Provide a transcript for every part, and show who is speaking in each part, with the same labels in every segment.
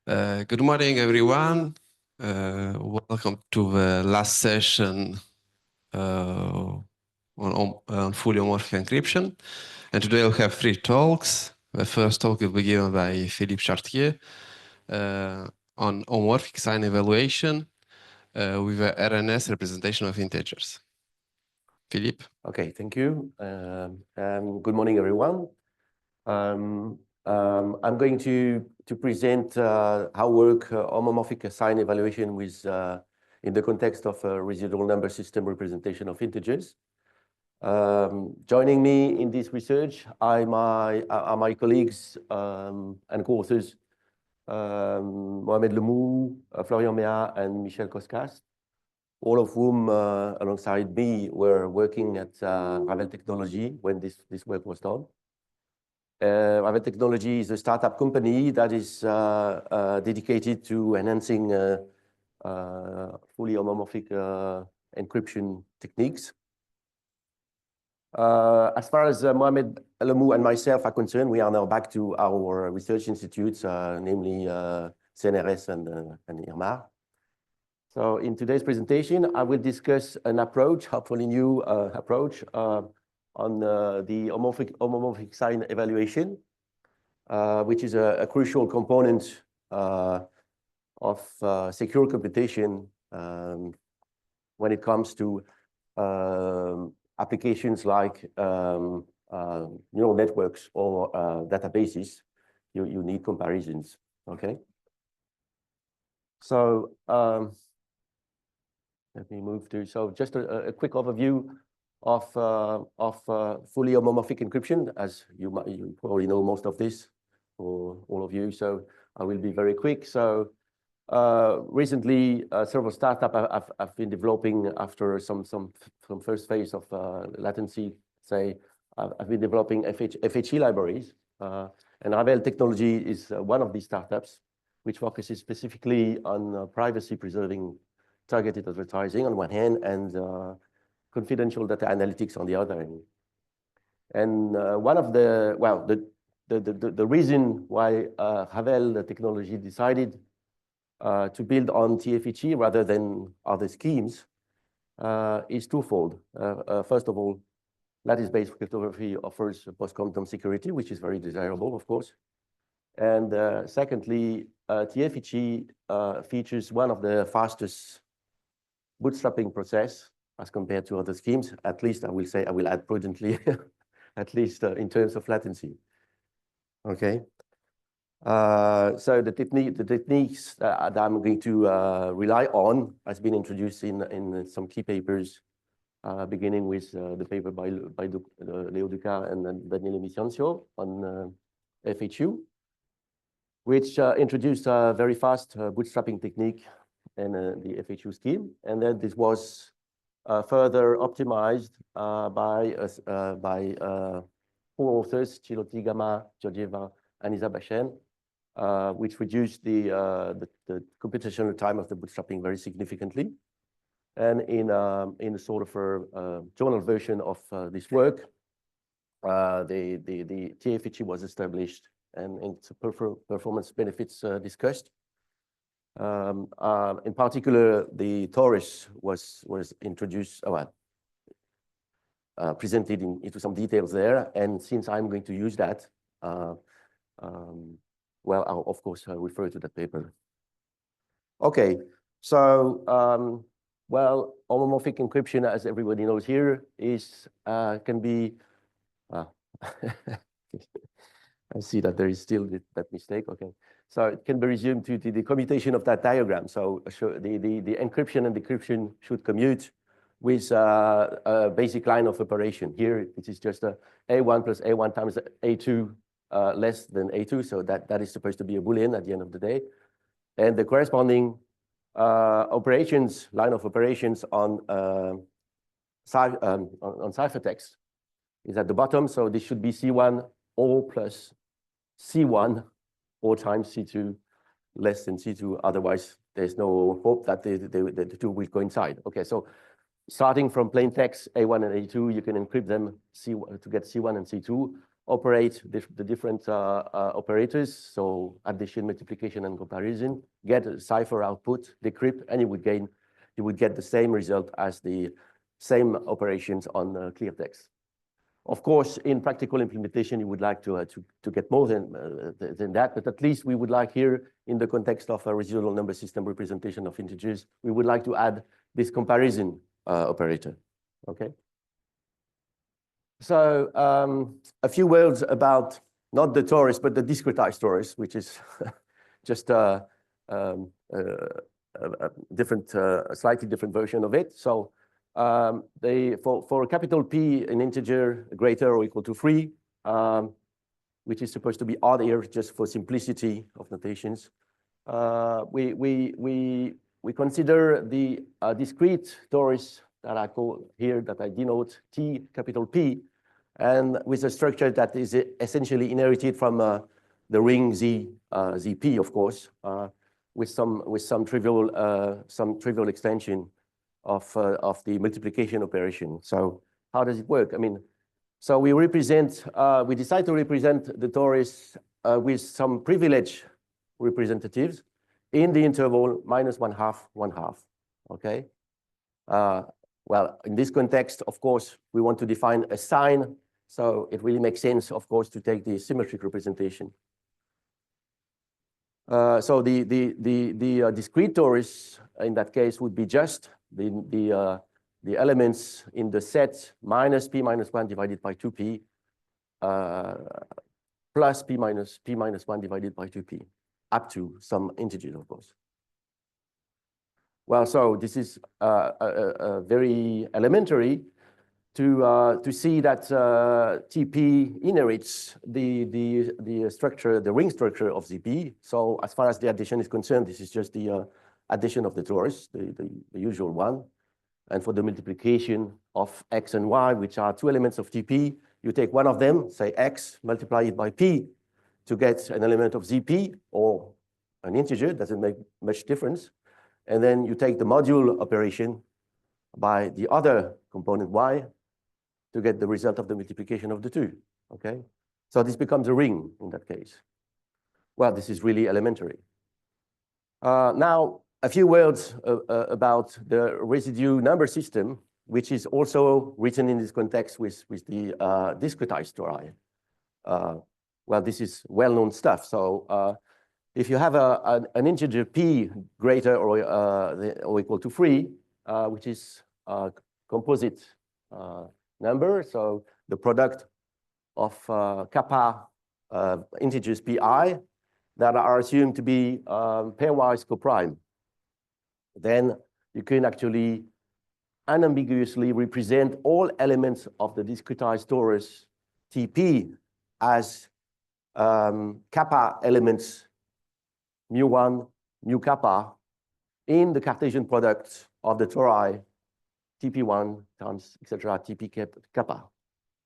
Speaker 1: Good morning, everyone. Welcome to the last session on fully homomorphic encryption. And today we'll have three talks. The first talk will be given by Philippe Chartier on homomorphic sign evaluation with the RNS representation of integers. Philippe?
Speaker 2: Okay, thank you. Good morning, everyone. I'm going to present how work homomorphic sign evaluation with in the context of a residual number system representation of integers. Joining me in this research are my colleagues and co-authors Mohamed Lemou, Florian Méat, and Michel Koskas, all of whom, alongside me, were working at Ravel Technology when this work was done. Ravel Technology is a startup company that is dedicated to enhancing fully homomorphic encryption techniques. As far as Mohamed Lemou and myself are concerned, we are now back to our research institutes, namely CNRS and IRMA. So in today's presentation, I will discuss an approach, hopefully new approach, on the homomorphic sign evaluation, which is a crucial component of secure computation when it comes to applications like neural networks or databases. You need comparisons, okay? So let me move to, so just a quick overview of fully homomorphic encryption, as you probably know most of this, or all of you, so I will be very quick. So recently, several startups have been developing after some first phase of latency, say, I've been developing FHE libraries, and Ravel Technology is one of these startups, which focuses specifically on privacy-preserving targeted advertising on one hand and confidential data analytics on the other end. And one of the, well, the reason why Ravel Technology decided to build on TFHE rather than other schemes is twofold. First of all, lattice-based cryptography offers post-quantum security, which is very desirable, of course. And secondly, TFHE features one of the fastest bootstrapping process as compared to other schemes. At least I will say, I will add prudently, at least in terms of latency. Okay. So the techniques that I'm going to rely on has been introduced in some key papers, beginning with the paper by Leo Ducas and Daniele Misiancio on FHU, which introduced a very fast bootstrapping technique in the FHU scheme. And then this was further optimized by four authors, Chilotti, Gama, Georgieva, and Isabachen, which reduced the computational time of the bootstrapping very significantly. And in a sort of a journal version of this work, the TFHE was established and its performance benefits discussed. In particular, the torus was introduced, presented into some details there. And since I'm going to use that, well, I'll of course refer to that paper. Okay, so well, homomorphic encryption, as everybody knows here, is can be. I see that there is still that mistake. Okay, so it can be resumed to the commutation of that diagram. So the encryption and decryption should commute with a basic line of operation. Here, it is just a A1 plus A1 times A2 less than A2. So that is supposed to be a Boolean at the end of the day. And the corresponding operations, line of operations on ciphertext is at the bottom. So this should be C1 O plus C1 O times C2 less than C2. Otherwise, there's no hope that the two will coincide. Okay, so starting from plain text A1 and A2, you can encrypt them to get C1 and C2. operate the different operators, so addition, multiplication, and comparison, get a cipher output, decrypt, and you would get the same result as the same operations on clear text. Of course, in practical implementation, you would like to get more than that, but at least we would like here, in the context of a residual number system representation of integers, we would like to add this comparison operator, okay? So a few words about not the torus, but the discretized torus, which is just a different, slightly different version of it. So for a capital P, an integer greater or equal to 3, which is supposed to be odd here just for simplicity of notations, we consider the discrete torus that I call here, that I denote T capital P, and with a structure that is essentially inherited from the ring ZP, of course, with some trivial extension of the multiplication operation. So how does it work? I mean, so we decide to represent the torus with some privileged representatives in the interval -1/2, 1/2. Okay. Well, in this context, of course, we want to define a sign. So it really makes sense, of course, to take the symmetric representation. So the discrete torus in that case would be just the elements in the set minus p minus 1 divided by 2p plus p minus 1 divided by 2p up to some integers, of course. Well, so this is very elementary to see that TP inherits the structure, the ring structure of ZP. So as far as the addition is concerned, this is just the addition of the torus, the usual one. And for the multiplication of x and y, which are two elements of TP, you take one of them, say x, multiply it by p to get an element of ZP or an integer, doesn't make much difference. And then you take the module operation by the other component y to get the result of the multiplication of the two, okay? So this becomes a ring in that case. Well, this is really elementary. Now, a few words about the residue number system, which is also written in this context with the discretized tori. Well, this is well-known stuff. So if you have an integer p greater or equal to 3, which is a composite number, so the product of kappa integers pi that are assumed to be pairwise coprime, then you can actually unambiguously represent all elements of the discretized torus TP as kappa elements mu1, mu kappa in the Cartesian product of the tori TP1 times, etc., TP kappa,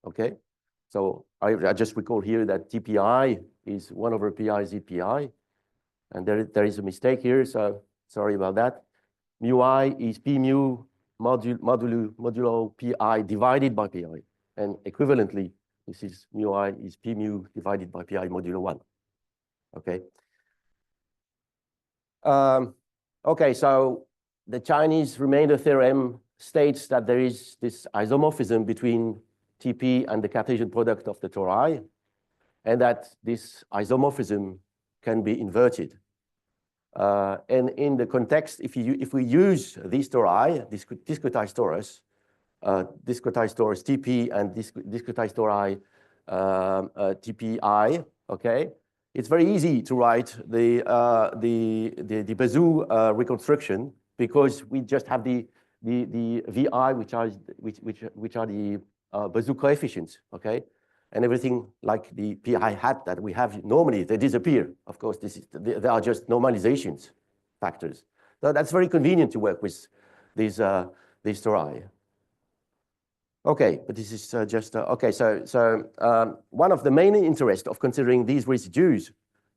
Speaker 2: okay? So I just recall here that TPI is 1 over pi ZPI, and there is a mistake here, so sorry about that. Mu I is P mu modulo pi divided by pi, and equivalently, this is mu I is P mu divided by pi modulo 1, okay? Okay, so the Chinese remainder theorem states that there is this isomorphism between TP and the Cartesian product of the tori, and that this isomorphism can be inverted. And in the context, if we use these tori, discretized torus TP and discretized tori TPI, okay, it's very easy to write the Bezout reconstruction, because we just have the VI, which are the Bezout coefficients, okay? And everything like the pi hat that we have normally, they disappear. Of course, they are just normalizations factors. So that's very convenient to work with these tori. Okay, but this is just, okay, so one of the main interests of considering these residues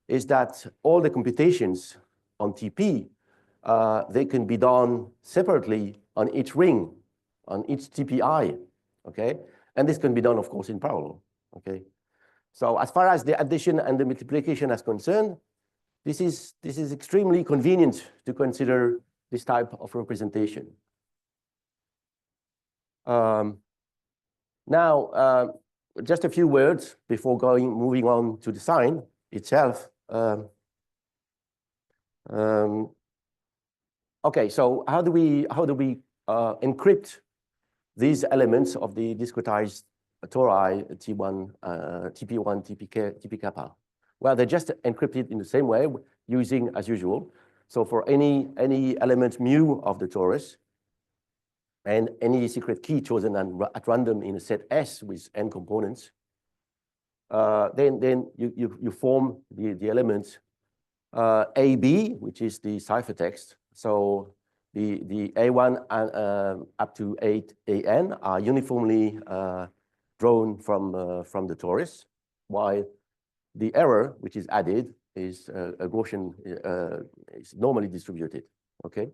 Speaker 2: is that all the computations on TP, they can be done separately on each ring, on each TPI, okay? And this can be done, of course, in parallel, okay? So as far as the addition and the multiplication is concerned, this is extremely convenient to consider this type of representation. Now, just a few words before moving on to the sign itself. Okay, so how do we encrypt these elements of the discretized tori T1, TP1, TP kappa? Well, they're just encrypted in the same way using as usual. So for any element mu of the torus and any secret key chosen at random in a set S with n components, then you form the elements AB, which is the ciphertext. So the A1 and up to 8AN are uniformly drawn from the torus, while the error, which is added, is a Gaussian, is normally distributed. Okay,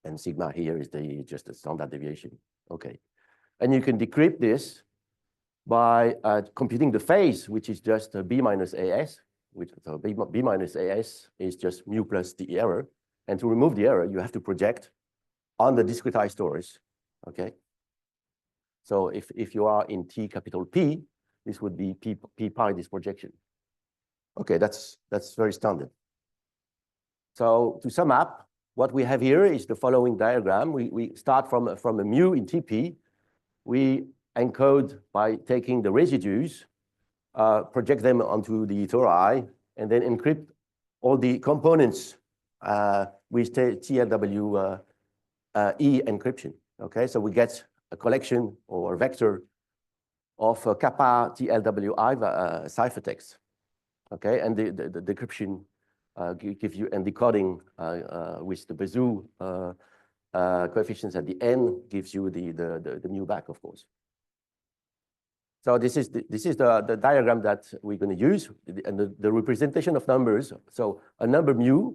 Speaker 2: and sigma here is just a standard deviation. Okay, and you can decrypt this by computing the phase, which is just B minus AS, which so B minus AS is just mu plus the error. And to remove the error, you have to project on the discretized torus. Okay. So if you are in T capital P, this would be P pi this projection. Okay, that's very standard. So to sum up, what we have here is the following diagram. We start from a mu in TP. We encode by taking the residues, project them onto the tori, and then encrypt all the components with TLW E encryption. Okay, so we get a collection or a vector of kappa TLWI ciphertext. Okay, and the decryption gives you, and decoding with the Bezout coefficients at the end gives you the mu back, of course. So this is the diagram that we're going to use, and the representation of numbers. So a number mu,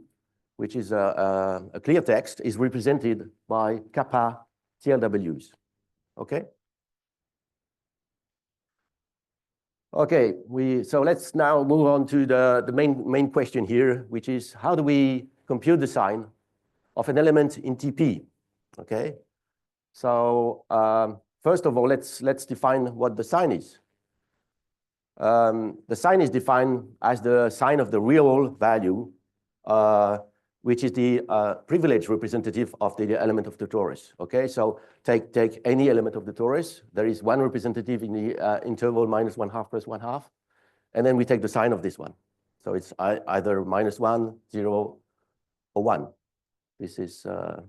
Speaker 2: which is a clear text, is represented by kappa TLWs. Okay. Okay. So let's now move on to the main question here, which is how do we compute the sign of an element in TP? Okay. So first of all, let's define what the sign is. The sign is defined as the sign of the real value, which is the privileged representative of the element of the torus. Okay, so take any element of the torus. There is one representative in the interval -1/2 + 1/2, and then we take the sign of this one. So it's either -1, 0, or 1. This is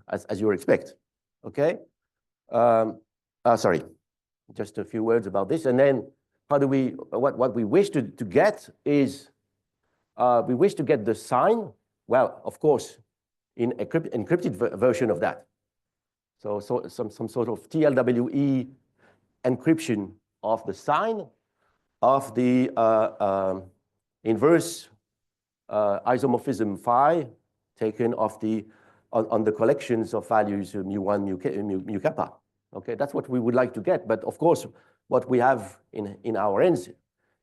Speaker 2: as you expect. Okay. Sorry, just a few words about this, and then how do we? What we wish to get is we wish to get the sign. Well, of course, in encrypted version of that. So some sort of TLWE encryption of the sign of the inverse isomorphism phi taken off on the collections of values mu1, mu kappa. Okay, that's what we would like to get. But of course, what we have in our ends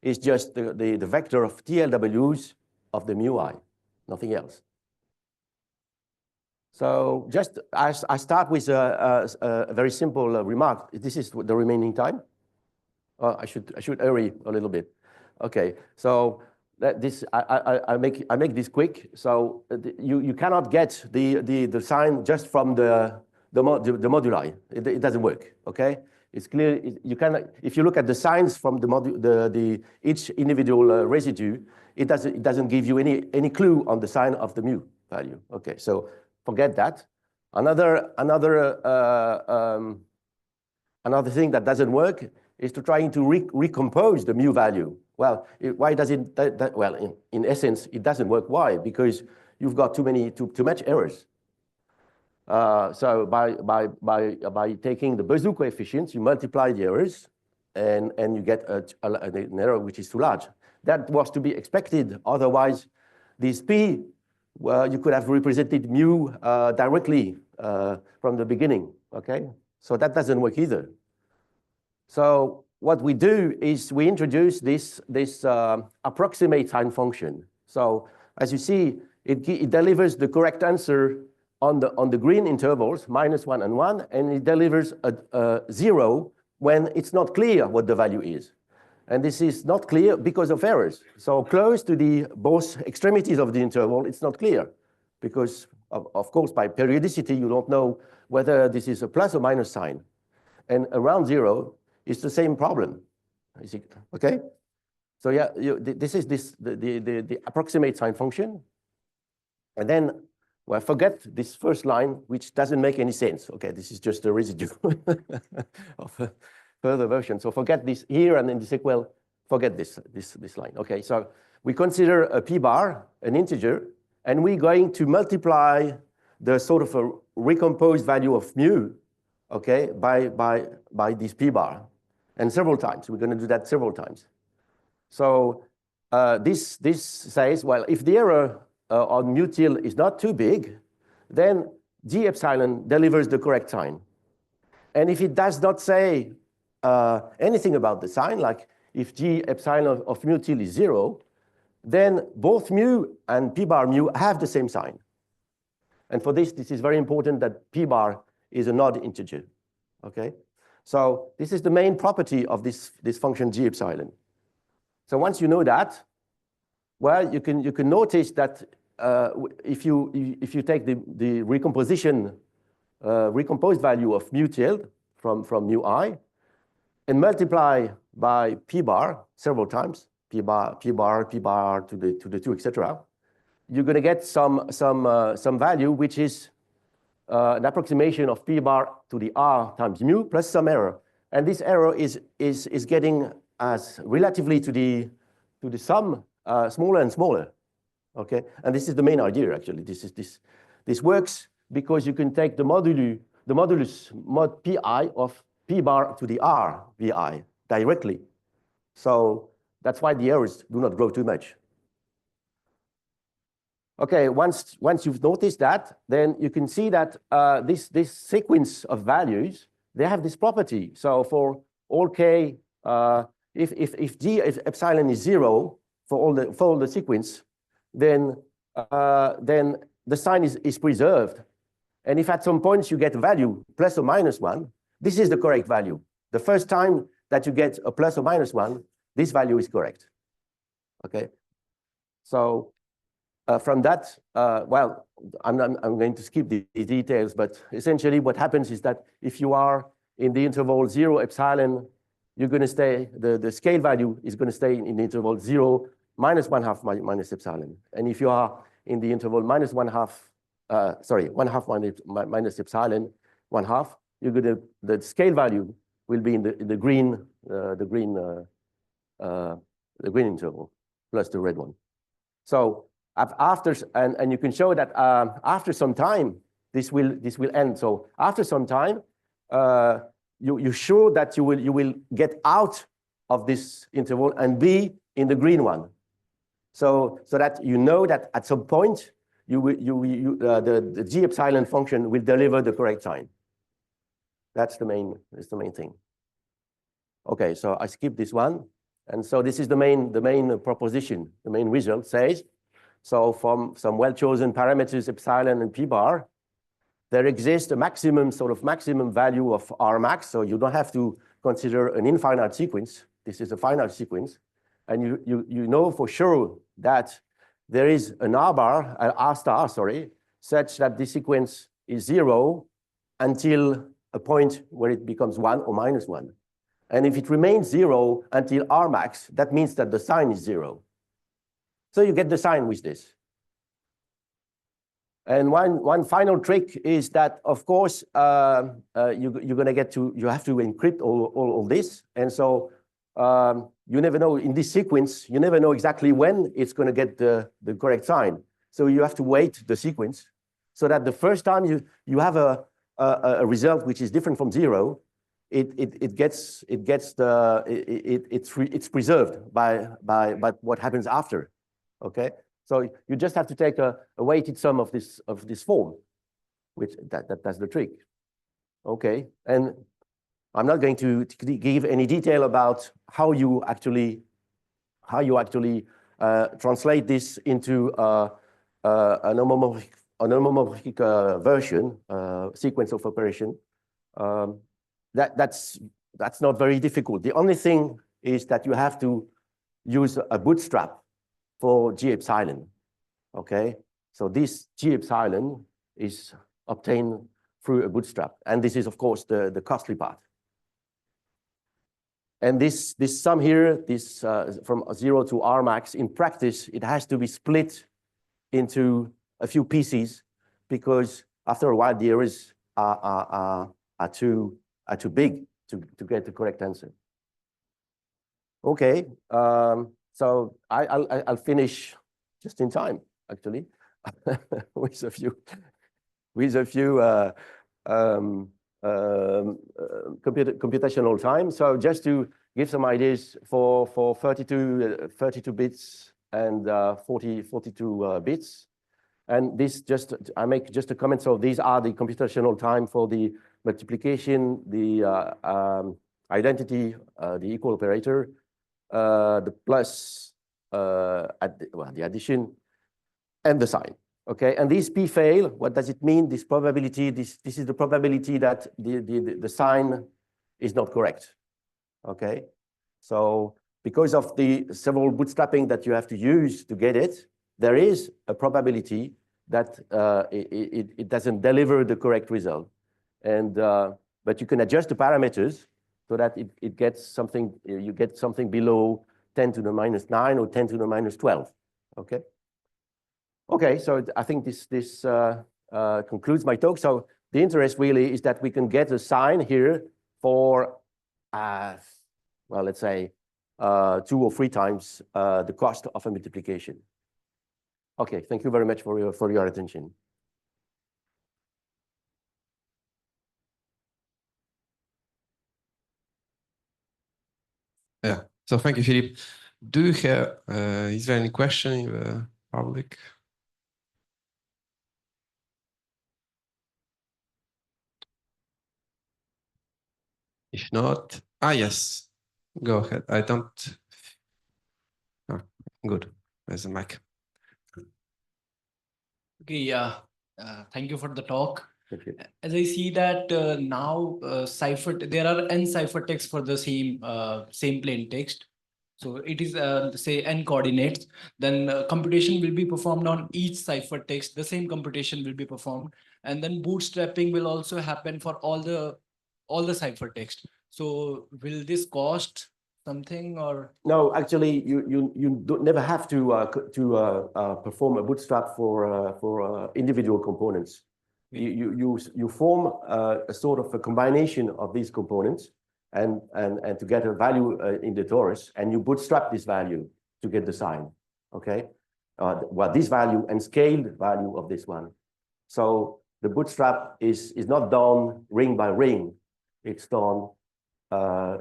Speaker 2: is just the vector of TLWs of the mu I. Nothing else. So just I start with a very simple remark. This is the remaining time. I should hurry a little bit. Okay. So I make this quick. So you cannot get the sign just from the moduli. It doesn't work. Okay. It's clear. You cannot. If you look at the signs from each individual residue, it doesn't give you any clue on the sign of the mu value. Okay, so forget that. Another thing that doesn't work is to trying to recompose the mu value. Well, why does it? Well, in essence, it doesn't work. Why? Because you've got too much errors. So by taking the Bezout coefficients, you multiply the errors, and you get an error which is too large. That was to be expected. Otherwise, this P, well, you could have represented mu directly from the beginning. Okay, so that doesn't work either. So what we do is we introduce this approximate sign function. So as you see, it delivers the correct answer on the green intervals, -1 and 1, and it delivers a 0 when it's not clear what the value is. And this is not clear because of errors. So close to the both extremities of the interval, it's not clear because of course, by periodicity, you don't know whether this is a plus or minus sign. And around 0, it's the same problem. Okay? So yeah, this is the approximate sign function. And then, well, forget this first line, which doesn't make any sense. Okay, this is just a residue of a further version. So forget this here and in the sequel, forget this line. Okay, so we consider a p bar, an integer, and we're going to multiply the sort of a recomposed value of mu, okay, by this p bar, and several times. We're going to do that several times. So this says, well, if the error on mu til is not too big, then g epsilon delivers the correct sign. And if it does not say anything about the sign, like if g epsilon of mu til is 0, then both mu and p bar mu have the same sign. And for this is very important that p bar is an odd integer. Okay, so this is the main property of this function g epsilon. So once you know that, well, you can notice that if you take the recomposed value of mu tilde from mu I and multiply by p bar several times, p bar to the 2, etc., you're going to get some value which is an approximation of p bar to the r times mu plus some error, and this error is getting as relatively to the sum smaller and smaller. Okay, and this is the main idea actually. This works because you can take the modulus mod pi of p bar to the r vi directly. So that's why the errors do not grow too much. Okay, once you've noticed that, then you can see that this sequence of values, they have this property. So for all k, if g epsilon is 0 for all the sequence, then the sign is preserved. And if at some point you get a value plus or minus 1, this is the correct value. The first time that you get a plus or minus 1, this value is correct. Okay, so from that, well, I'm going to skip the details, but essentially what happens is that if you are in the interval 0 epsilon, you're going to stay, the scale value is going to stay in the interval 0 minus 1/2 minus epsilon. And if you are in the interval minus 1/2, sorry, 1/2 minus epsilon, 1/2, you're going to, the scale value will be in the green interval plus the red one. So after, and you can show that after some time this will end. So after some time, you're sure that you will get out of this interval and be in the green one. So that you know that at some point the g epsilon function will deliver the correct sign. That's the main thing. Okay, so I skip this one, and so this is the main proposition. The main result says, so from some well-chosen parameters epsilon and p bar, there exists a maximum value of R max. So you don't have to consider an infinite sequence. This is a finite sequence. And you know for sure that there is an R star, such that this sequence is 0 until a point where it becomes 1 or minus 1. And if it remains 0 until R max, that means that the sign is 0. So you get the sign with this. And one final trick is that, of course, you're going to get to, you have to encrypt all this. And so you never know in this sequence, you never know exactly when it's going to get the correct sign. So you have to wait the sequence so that the first time you have a result which is different from 0, it's preserved by what happens after. Okay, so you just have to take a weighted sum of this form, which that's the trick. Okay, and I'm not going to give any detail about how you actually translate this into an homomorphic version, sequence of operation. That's not very difficult. The only thing is that you have to use a bootstrap for G epsilon. Okay, so this G epsilon is obtained through a bootstrap, and this is of course the costly part. And this sum here, this from 0 to R max, in practice, it has to be split into a few pieces because after a while the errors are too big to get the correct answer. Okay, so I'll finish just in time, actually, with a few computational time. So just to give some ideas for 32 bits and 42 bits. And this I make just a comment. So these are the computational time for the multiplication, the identity, the equal operator, the plus, the addition, and the sign. Okay, and these p fail. What does it mean? This probability. This is the probability that the sign is not correct. Okay, so because of the several bootstrapping that you have to use to get it, there is a probability that it doesn't deliver the correct result. And but you can adjust the parameters so that it gets something. You get something below 10 to the minus 9 or 10 to the minus 12. Okay. Okay, so I think this concludes my talk. So the interest really is that we can get a sign here for, well, let's say 2 or 3 times the cost of a multiplication. Okay, thank you very much for your attention.
Speaker 1: Yeah, so thank you, Philippe. Do you have, is there any question in the public? If not, yes, go ahead. I don't. Oh, good. There's a mic.
Speaker 3: Okay, yeah. Thank you for the talk.
Speaker 2: Thank you.
Speaker 3: As I see that now there are n ciphertexts for the same plain text. So it is say n coordinates. Then computation will be performed on each ciphertext. The same computation will be performed, and then bootstrapping will also happen for all the ciphertext. So will this cost something or?
Speaker 2: No, actually, you never have to perform a bootstrap for individual components. You form a sort of a combination of these components and to get a value in the torus, and you bootstrap this value to get the sign. Okay, well, this value and scaled value of this one. So the bootstrap is not done ring by ring. It's done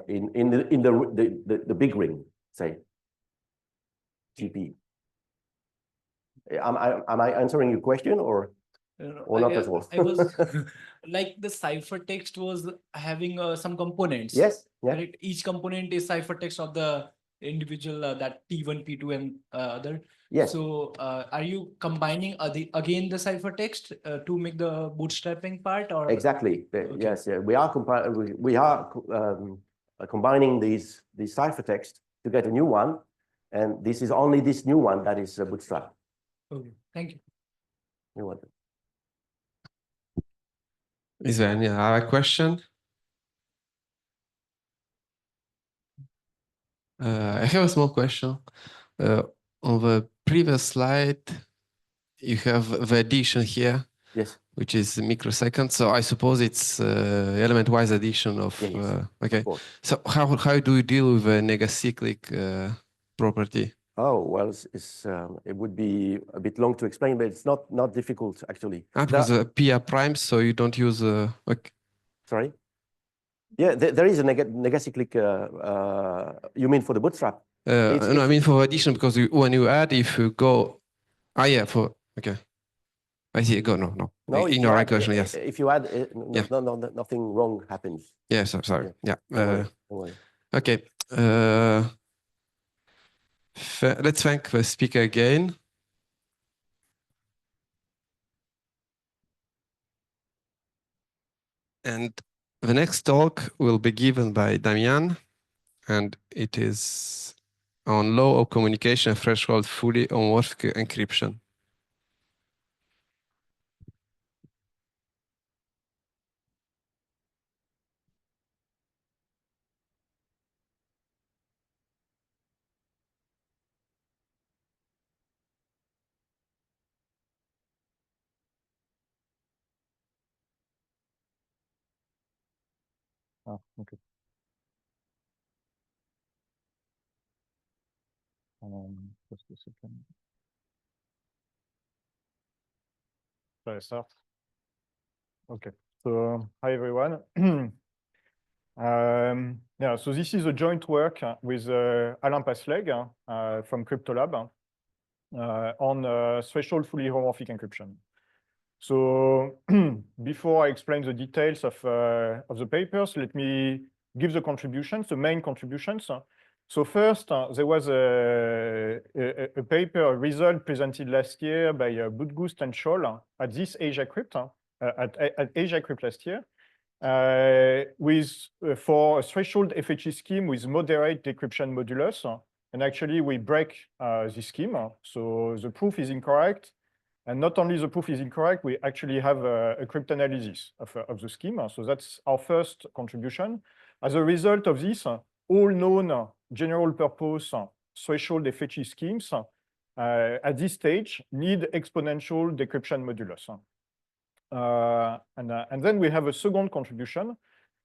Speaker 2: in the big ring, say GP. Am I answering your question or not at all?
Speaker 3: I was like the ciphertext was having some components.
Speaker 2: Yes. Yeah.
Speaker 3: Right? Each component is ciphertext of the individual that T1, P2, and other.
Speaker 2: Yes.
Speaker 3: So are you combining again the ciphertext to make the bootstrapping part, or?
Speaker 2: Exactly. Okay. Yes. Yeah. We are combining these ciphertext to get a new one, and this is only this new one that is bootstrap.
Speaker 3: Okay. Thank you.
Speaker 2: You're welcome.
Speaker 1: Is there any other question? I have a small question. On the previous slide, you have the addition here.
Speaker 2: Yes.
Speaker 1: Which is microseconds. So I suppose it's element-wise addition of.
Speaker 2: Yes,
Speaker 1: okay.
Speaker 2: of
Speaker 1: so how do you deal with a negacyclic property?
Speaker 2: Oh well, it would be a bit long to explain, but it's not difficult actually.
Speaker 1: Because p are primes, so you don't use okay.
Speaker 2: Sorry. Yeah, there is a negacyclic. You mean for the bootstrap?
Speaker 1: No, I mean for addition, because when you add, if you go, yeah, for okay. I see. Go, no.
Speaker 2: No, if
Speaker 1: In
Speaker 2: you
Speaker 1: your
Speaker 2: add,
Speaker 1: question, yes.
Speaker 2: if you add,
Speaker 1: Yeah.
Speaker 2: nothing wrong happens.
Speaker 1: Yes, I'm sorry. Yeah.
Speaker 2: Don't worry.
Speaker 1: Okay. Let's thank the speaker again. And the next talk will be given by Damian, and it is on law of communication threshold fully homomorphic encryption.
Speaker 4: Okay. Just a second. Shall I start? Okay. So hi everyone. Yeah. So this is a joint work with Alain Pasleg from Cryptolab on threshold fully homomorphic encryption. So before I explain the details of the papers, let me give the contributions, the main contributions. So first, there was a paper, a result presented last year by Budgust and Scholl at this Asiacrypt, at Asiacrypt last year, for a threshold FHE scheme with moderate decryption modulus. And actually, we break this scheme. So the proof is incorrect. And not only the proof is incorrect, we actually have a cryptanalysis of the scheme. So that's our first contribution. As a result of this, all known general purpose threshold FHE schemes at this stage need exponential decryption modulus. And then we have a second contribution.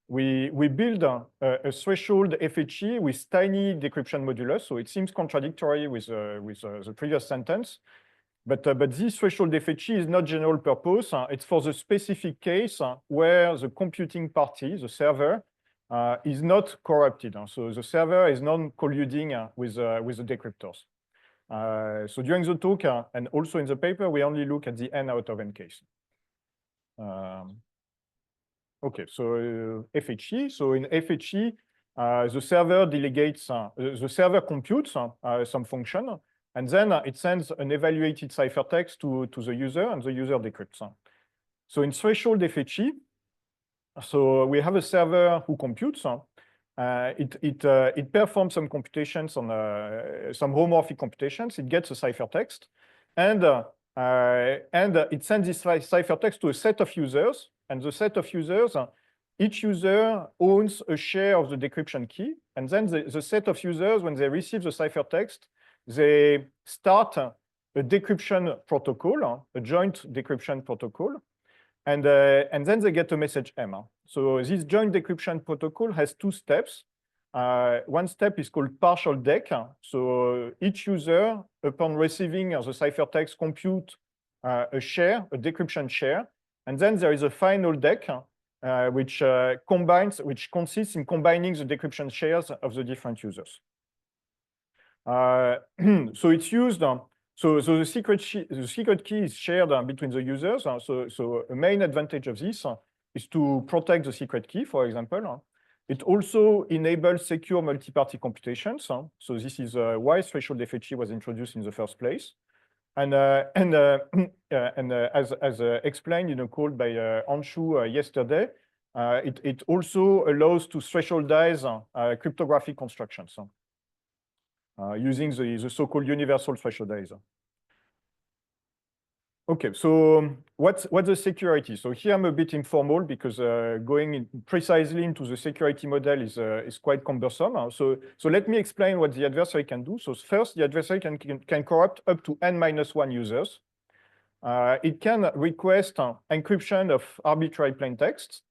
Speaker 4: We build a threshold FHE with tiny decryption modulus. So it seems contradictory with the previous sentence. But this threshold FHE is not general purpose. It's for the specific case where the computing party, the server, is not corrupted. So the server is non-colluding with the decryptors. So during the talk and also in the paper, we only look at the n out of n case. Okay, so FHE. So in FHE, the server delegates, the server computes some function. And then it sends an evaluated ciphertext to the user, and the user decrypts. So in threshold FHE, so we have a server who computes. It performs some computations on some homomorphic computations. It gets a ciphertext, and it sends this ciphertext to a set of users. And the set of users, each user owns a share of the decryption key. And then the set of users, when they receive the ciphertext, they start a decryption protocol, a joint decryption protocol, and then they get a message M. So this joint decryption protocol has two steps. One step is called partial dec. So each user, upon receiving the ciphertext, compute a share, a decryption share, and then there is a final dec which consists in combining the decryption shares of the different users. So it's used. So the secret key is shared between the users. So a main advantage of this is to protect the secret key, for example. It also enables secure multi-party computations. So this is why threshold FHE was introduced in the first place. And as explained in a call by Anshu yesterday, it also allows to thresholdize cryptographic constructions. Using the so-called universal thresholdizer. Okay, so what's the security? So here I'm a bit informal because going precisely into the security model is quite cumbersome. So let me explain what the adversary can do. So first, the adversary can corrupt up to n-1 users. It can request encryption of arbitrary plain text.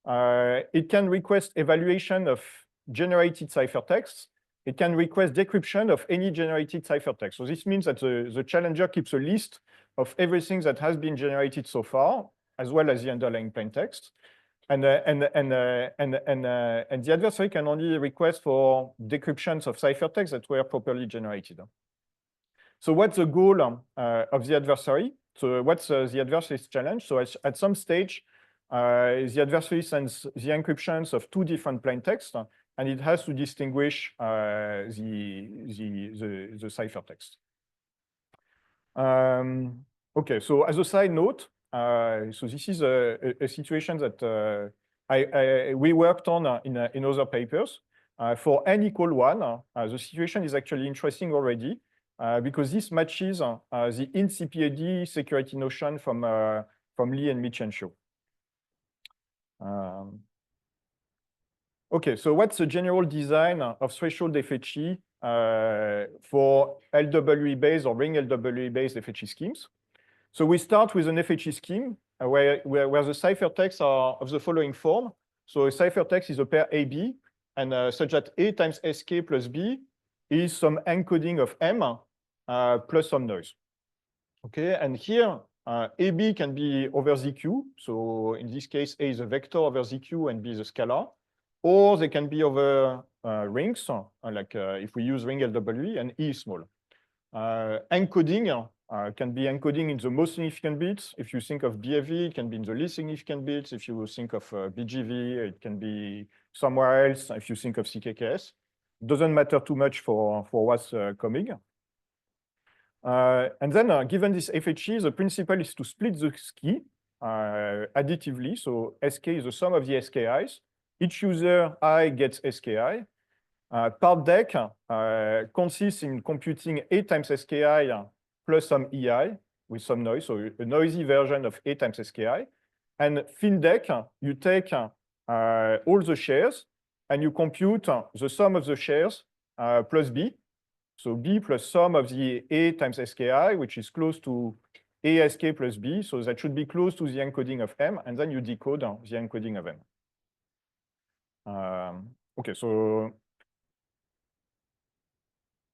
Speaker 4: It can request evaluation of generated ciphertexts. It can request decryption of any generated ciphertext. So this means that the challenger keeps a list of everything that has been generated so far, as well as the underlying plain text. And the adversary can only request for decryptions of ciphertext that were properly generated. So what's the goal of the adversary? So what's the adversary's challenge? So at some stage, the adversary sends the encryptions of two different plain texts, and it has to distinguish the ciphertext. Okay, so as a side note, so this is a situation that we worked on in other papers. For n equal 1, the situation is actually interesting already because this matches the INCPAD security notion from Lee and Michenshaw. Okay, so what's the general design of threshold FHE for LWE-based or ring LWE-based FHE schemes? So we start with an FHE scheme where the ciphertexts are of the following form. So a ciphertext is a pair AB, and such that A times SK plus B is some encoding of M plus some noise. Okay, and here AB can be over ZQ. So in this case, A is a vector over ZQ and B is a scalar. Or they can be over rings, like if we use ring LWE, and E is small. Encoding can be encoding in the most significant bits. If you think of BFV, it can be in the least significant bits. If you think of BGV, it can be somewhere else. If you think of CKKS, doesn't matter too much for what's coming. And then, given this FHE, the principle is to split the key additively. So SK is the sum of the SKIs. Each user I gets SKI. Part deck consists in computing A times SKI plus some EI with some noise, so a noisy version of A times SKI. And fin deck, you take all the shares and you compute the sum of the shares plus B. So B plus sum of the A times SKI, which is close to ASK plus B. So that should be close to the encoding of M, and then you decode the encoding of M. Okay, so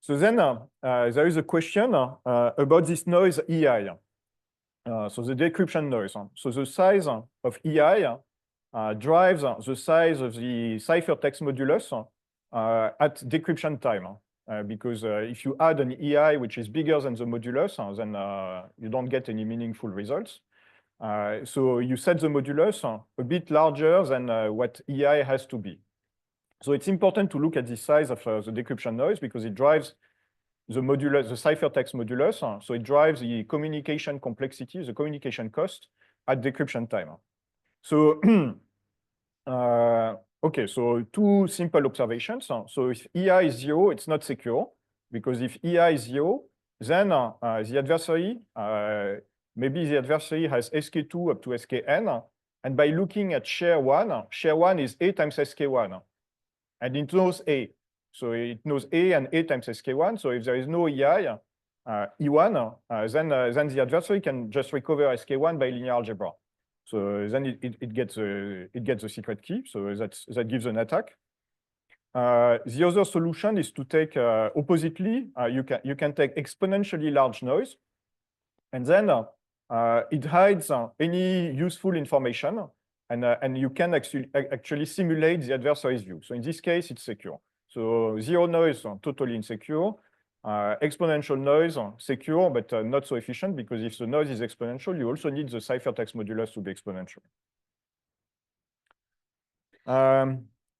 Speaker 4: then there is a question about this noise EI. So the decryption noise. So the size of EI drives the size of the ciphertext modulus at decryption time. Because if you add an EI which is bigger than the modulus, then you don't get any meaningful results. So you set the modulus a bit larger than what EI has to be. So it's important to look at the size of the decryption noise because it drives the modulus, the ciphertext modulus. So it drives the communication complexity, the communication cost at decryption time. So, okay, so two simple observations. So if EI is 0, it's not secure because if EI is 0, then the adversary, maybe the adversary has SK2 up to SKN. And by looking at share 1 is A times SK1. And it knows A. So it knows A and A times SK1. So if there is no EI, E1, then the adversary can just recover SK1 by linear algebra. So then it gets a secret key. So that gives an attack. The other solution is to take oppositely. You can take exponentially large noise, and then it hides any useful information. And you can actually simulate the adversary's view. So in this case, it's secure. So zero noise, totally insecure. Exponential noise, secure, but not so efficient because if the noise is exponential, you also need the ciphertext modulus to be exponential.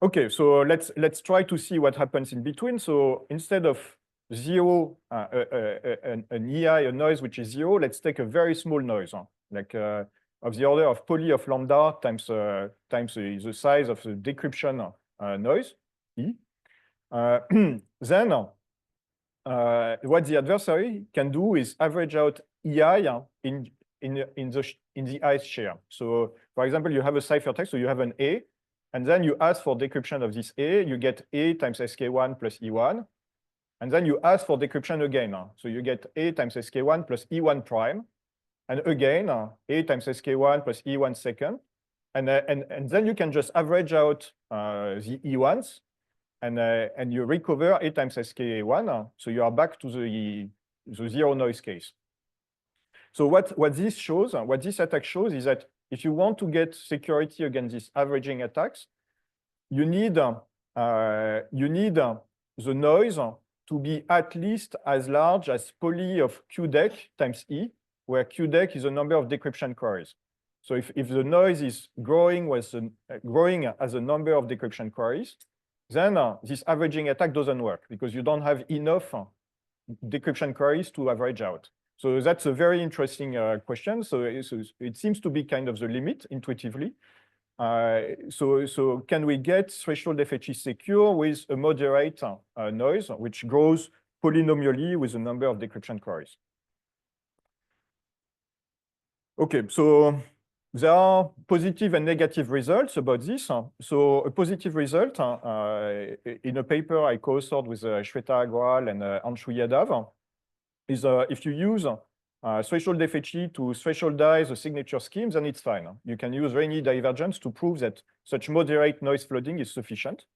Speaker 4: Okay, so let's try to see what happens in between. So instead of 0, an EI, a noise which is 0, let's take a very small noise, like of the order of poly of lambda times the size of the decryption noise, E. Then what the adversary can do is average out EI in the ith share. So for example, you have a ciphertext, so you have an A, and then you ask for decryption of this A, you get A times SK1 plus E1, and then you ask for decryption again. So you get A times SK1 plus E1 prime, and again, A times SK1 plus E1 second. And then you can just average out the E1s, and you recover A times SK1. So you are back to the zero noise case. So what this shows, what this attack shows is that if you want to get security against these averaging attacks, you need the noise to be at least as large as poly of Q deck times E. where QDEC is the number of decryption queries. So if the noise is growing growing as a number of decryption queries, then this averaging attack doesn't work because you don't have enough decryption queries to average out. So that's a very interesting question. So it seems to be kind of the limit intuitively. So can we get threshold FHE secure with a moderate noise, which grows polynomially with the number of decryption queries? Okay, so there are positive and negative results about this. So a positive result in a paper I co-authored with Shweta Agrawal and Anshu Yadav is if you use threshold FHE to thresholdize the signature schemes, then it's fine. You can use Rayleigh divergence to prove that such moderate noise flooding is sufficient.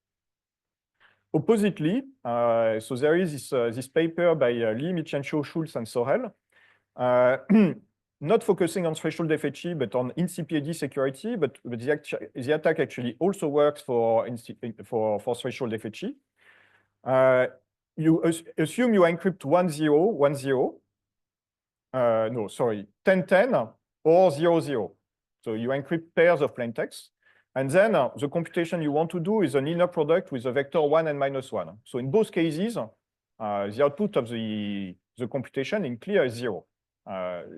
Speaker 4: Oppositely, so there is this paper by Lee, Michiancho, Schultz, and Sorel, not focusing on threshold FHE, but on INCPAD security, but the attack actually also works for threshold FHE. You assume you encrypt 1010, no, sorry, 1010 or 00. So you encrypt pairs of plain text. And then the computation you want to do is an inner product with a vector 1 and -1. So in both cases, the output of the computation in clear is 0.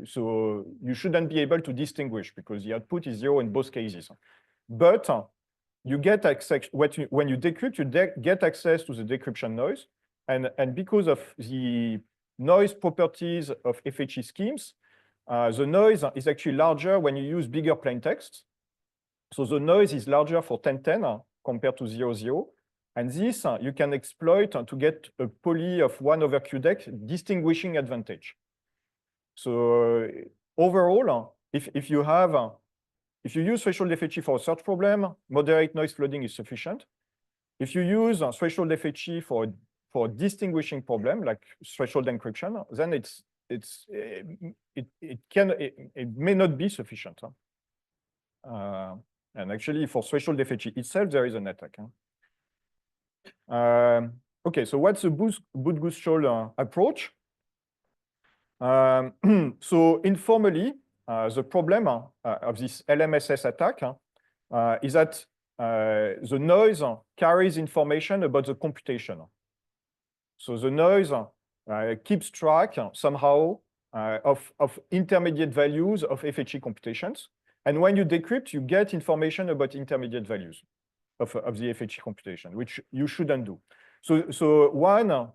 Speaker 4: So you shouldn't be able to distinguish because the output is 0 in both cases. But you get access, when you decrypt, you get access to the decryption noise. And because of the noise properties of FHE schemes, the noise is actually larger when you use bigger plain text. So the noise is larger for 1010 compared to 00. And this you can exploit to get a poly of 1 over QDEC distinguishing advantage. So overall, if you use threshold FHE for a search problem, moderate noise flooding is sufficient. If you use threshold FHE for a distinguishing problem like threshold encryption, then it may not be sufficient. And actually, for threshold FHE itself, there is an attack. Okay, so what's the Booth-Guschol approach? So informally, the problem of this LMSS attack is that the noise carries information about the computation. So the noise keeps track somehow of intermediate values of FHE computations. And when you decrypt, you get information about intermediate values of the FHE computation, which you shouldn't do. So one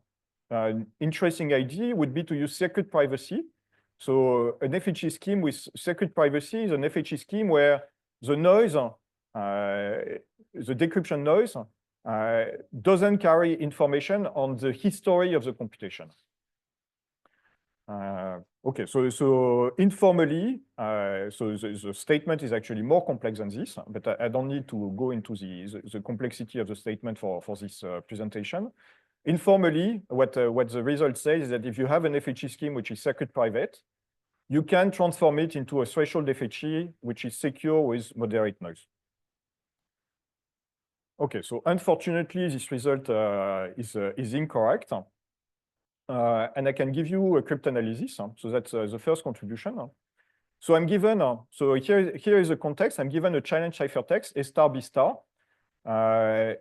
Speaker 4: interesting idea would be to use circuit privacy. So an FHE scheme with circuit privacy is an FHE scheme where the noise, the decryption noise, doesn't carry information on the history of the computation. Okay, so informally, so the statement is actually more complex than this, but I don't need to go into the complexity of the statement for this presentation. Informally, what the result says is that if you have an FHE scheme which is circuit private, you can transform it into a threshold FHE which is secure with moderate noise. Okay, so unfortunately, this result is incorrect. And I can give you a cryptanalysis. So that's the first contribution. So I'm given, so here is the context. I'm given a challenge ciphertext, A star, B star,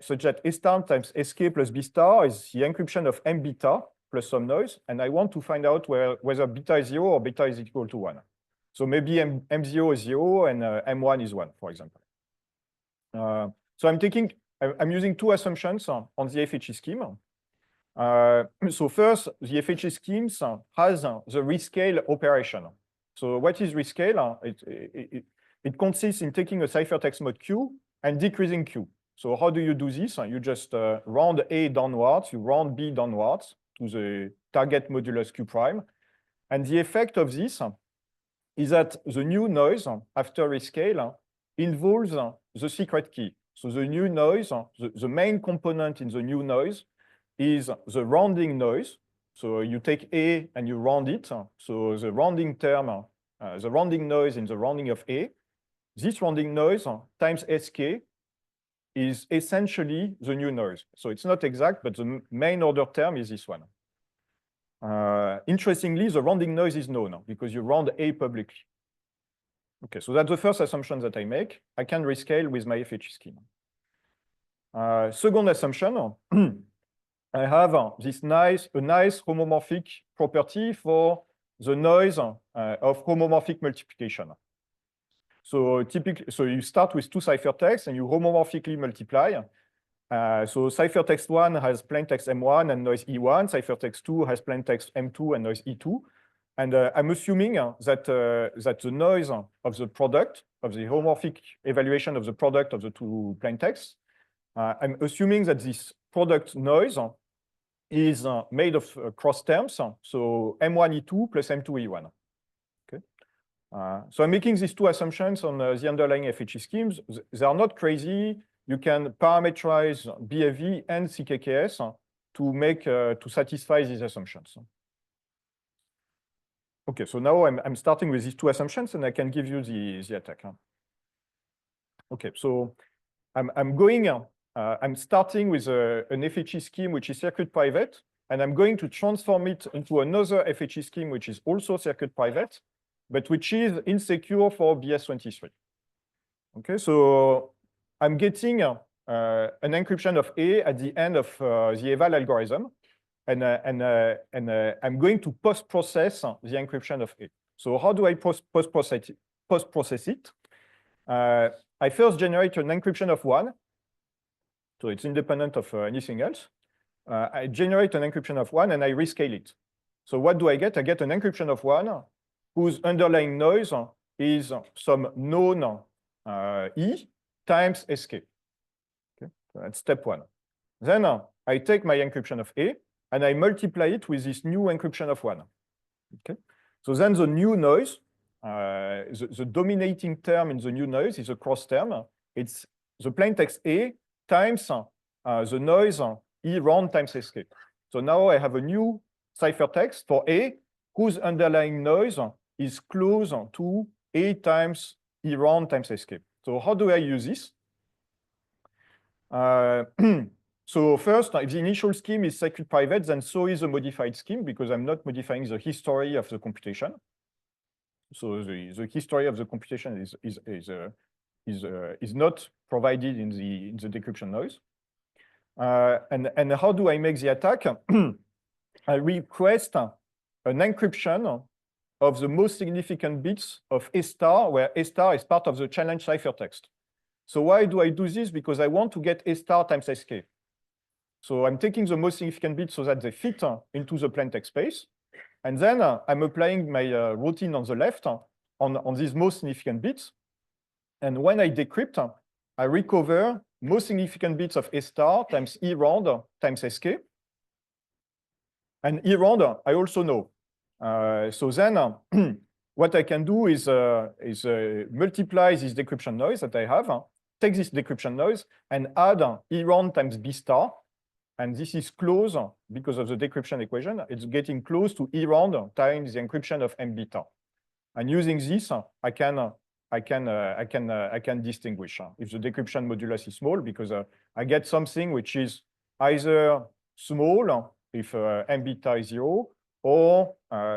Speaker 4: such that A star times SK plus B star is the encryption of M beta plus some noise. And I want to find out whether beta is 0 or beta is equal to 1. So maybe M0 is 0 and M1 is 1, for example. So I'm using two assumptions on the FHE scheme. So first, the FHE schemes has the rescale operation. So what is rescale? It consists in taking a ciphertext mode Q and decreasing Q. So how do you do this? You just round A downwards, you round B downwards to the target modulus Q prime. And the effect of this is that the new noise after rescale involves the secret key. So the new noise, the main component in the new noise is the rounding noise. So you take A and you round it. So the rounding term, the rounding noise in the rounding of A, this rounding noise times SK is essentially the new noise. So it's not exact, but the main order term is this one. Interestingly, the rounding noise is known because you round A publicly. Okay, so that's the first assumption that I make. I can rescale with my FHE scheme. Second assumption, I have this nice homomorphic property for the noise of homomorphic multiplication. So typically, so you start with two ciphertexts and you homomorphically multiply. So ciphertext 1 has plaintext M1 and noise E1. Ciphertext 2 has plaintext M2 and noise E2. And I'm assuming that the noise of the product, of the homomorphic evaluation of the product of the two plaintexts, I'm assuming that this product noise is made of cross terms, so M1 E2 plus M2 E1. Okay. So I'm making these two assumptions on the underlying FHE schemes. They are not crazy. You can parameterize BFV and CKKS to satisfy these assumptions. Okay, so now I'm starting with these two assumptions, and I can give you the attack. Okay, so I'm starting with an FHE scheme which is circuit private, and I'm going to transform it into another FHE scheme which is also circuit private, but which is insecure for BS23. Okay, so I'm getting an encryption of A at the end of the eval algorithm, and I'm going to post-process the encryption of A. So how do I post-process it? I first generate an encryption of 1. So it's independent of anything else. I generate an encryption of 1 and I rescale it. So what do I get? I get an encryption of 1 whose underlying noise is some known E times SK. Okay, so that's step 1. Then I take my encryption of A and I multiply it with this new encryption of 1. Okay, so then the new noise, the dominating term in the new noise is a cross term. It's the plaintext A times the noise E round times SK. So now I have a new ciphertext for A whose underlying noise is close to A times E round times SK. So how do I use this? So first, if the initial scheme is circuit private, then so is a modified scheme because I'm not modifying the history of the computation. So the history of the computation is not provided in the decryption noise. And how do I make the attack? I request an encryption of the most significant bits of A star, where A star is part of the challenge ciphertext. So why do I do this? Because I want to get A star times SK. So I'm taking the most significant bits so that they fit into the plaintext space. And then I'm applying my routine on the left on these most significant bits. And when I decrypt, I recover most significant bits of A star times E round times SK. And E round, I also know. So then what I can do is multiply this decryption noise that I have, take this decryption noise and add E round times B star. And this is close because of the decryption equation. It's getting close to E round times the encryption of M beta. And using this, I can distinguish if the decryption modulus is small because I get something which is either small if M beta is 0, or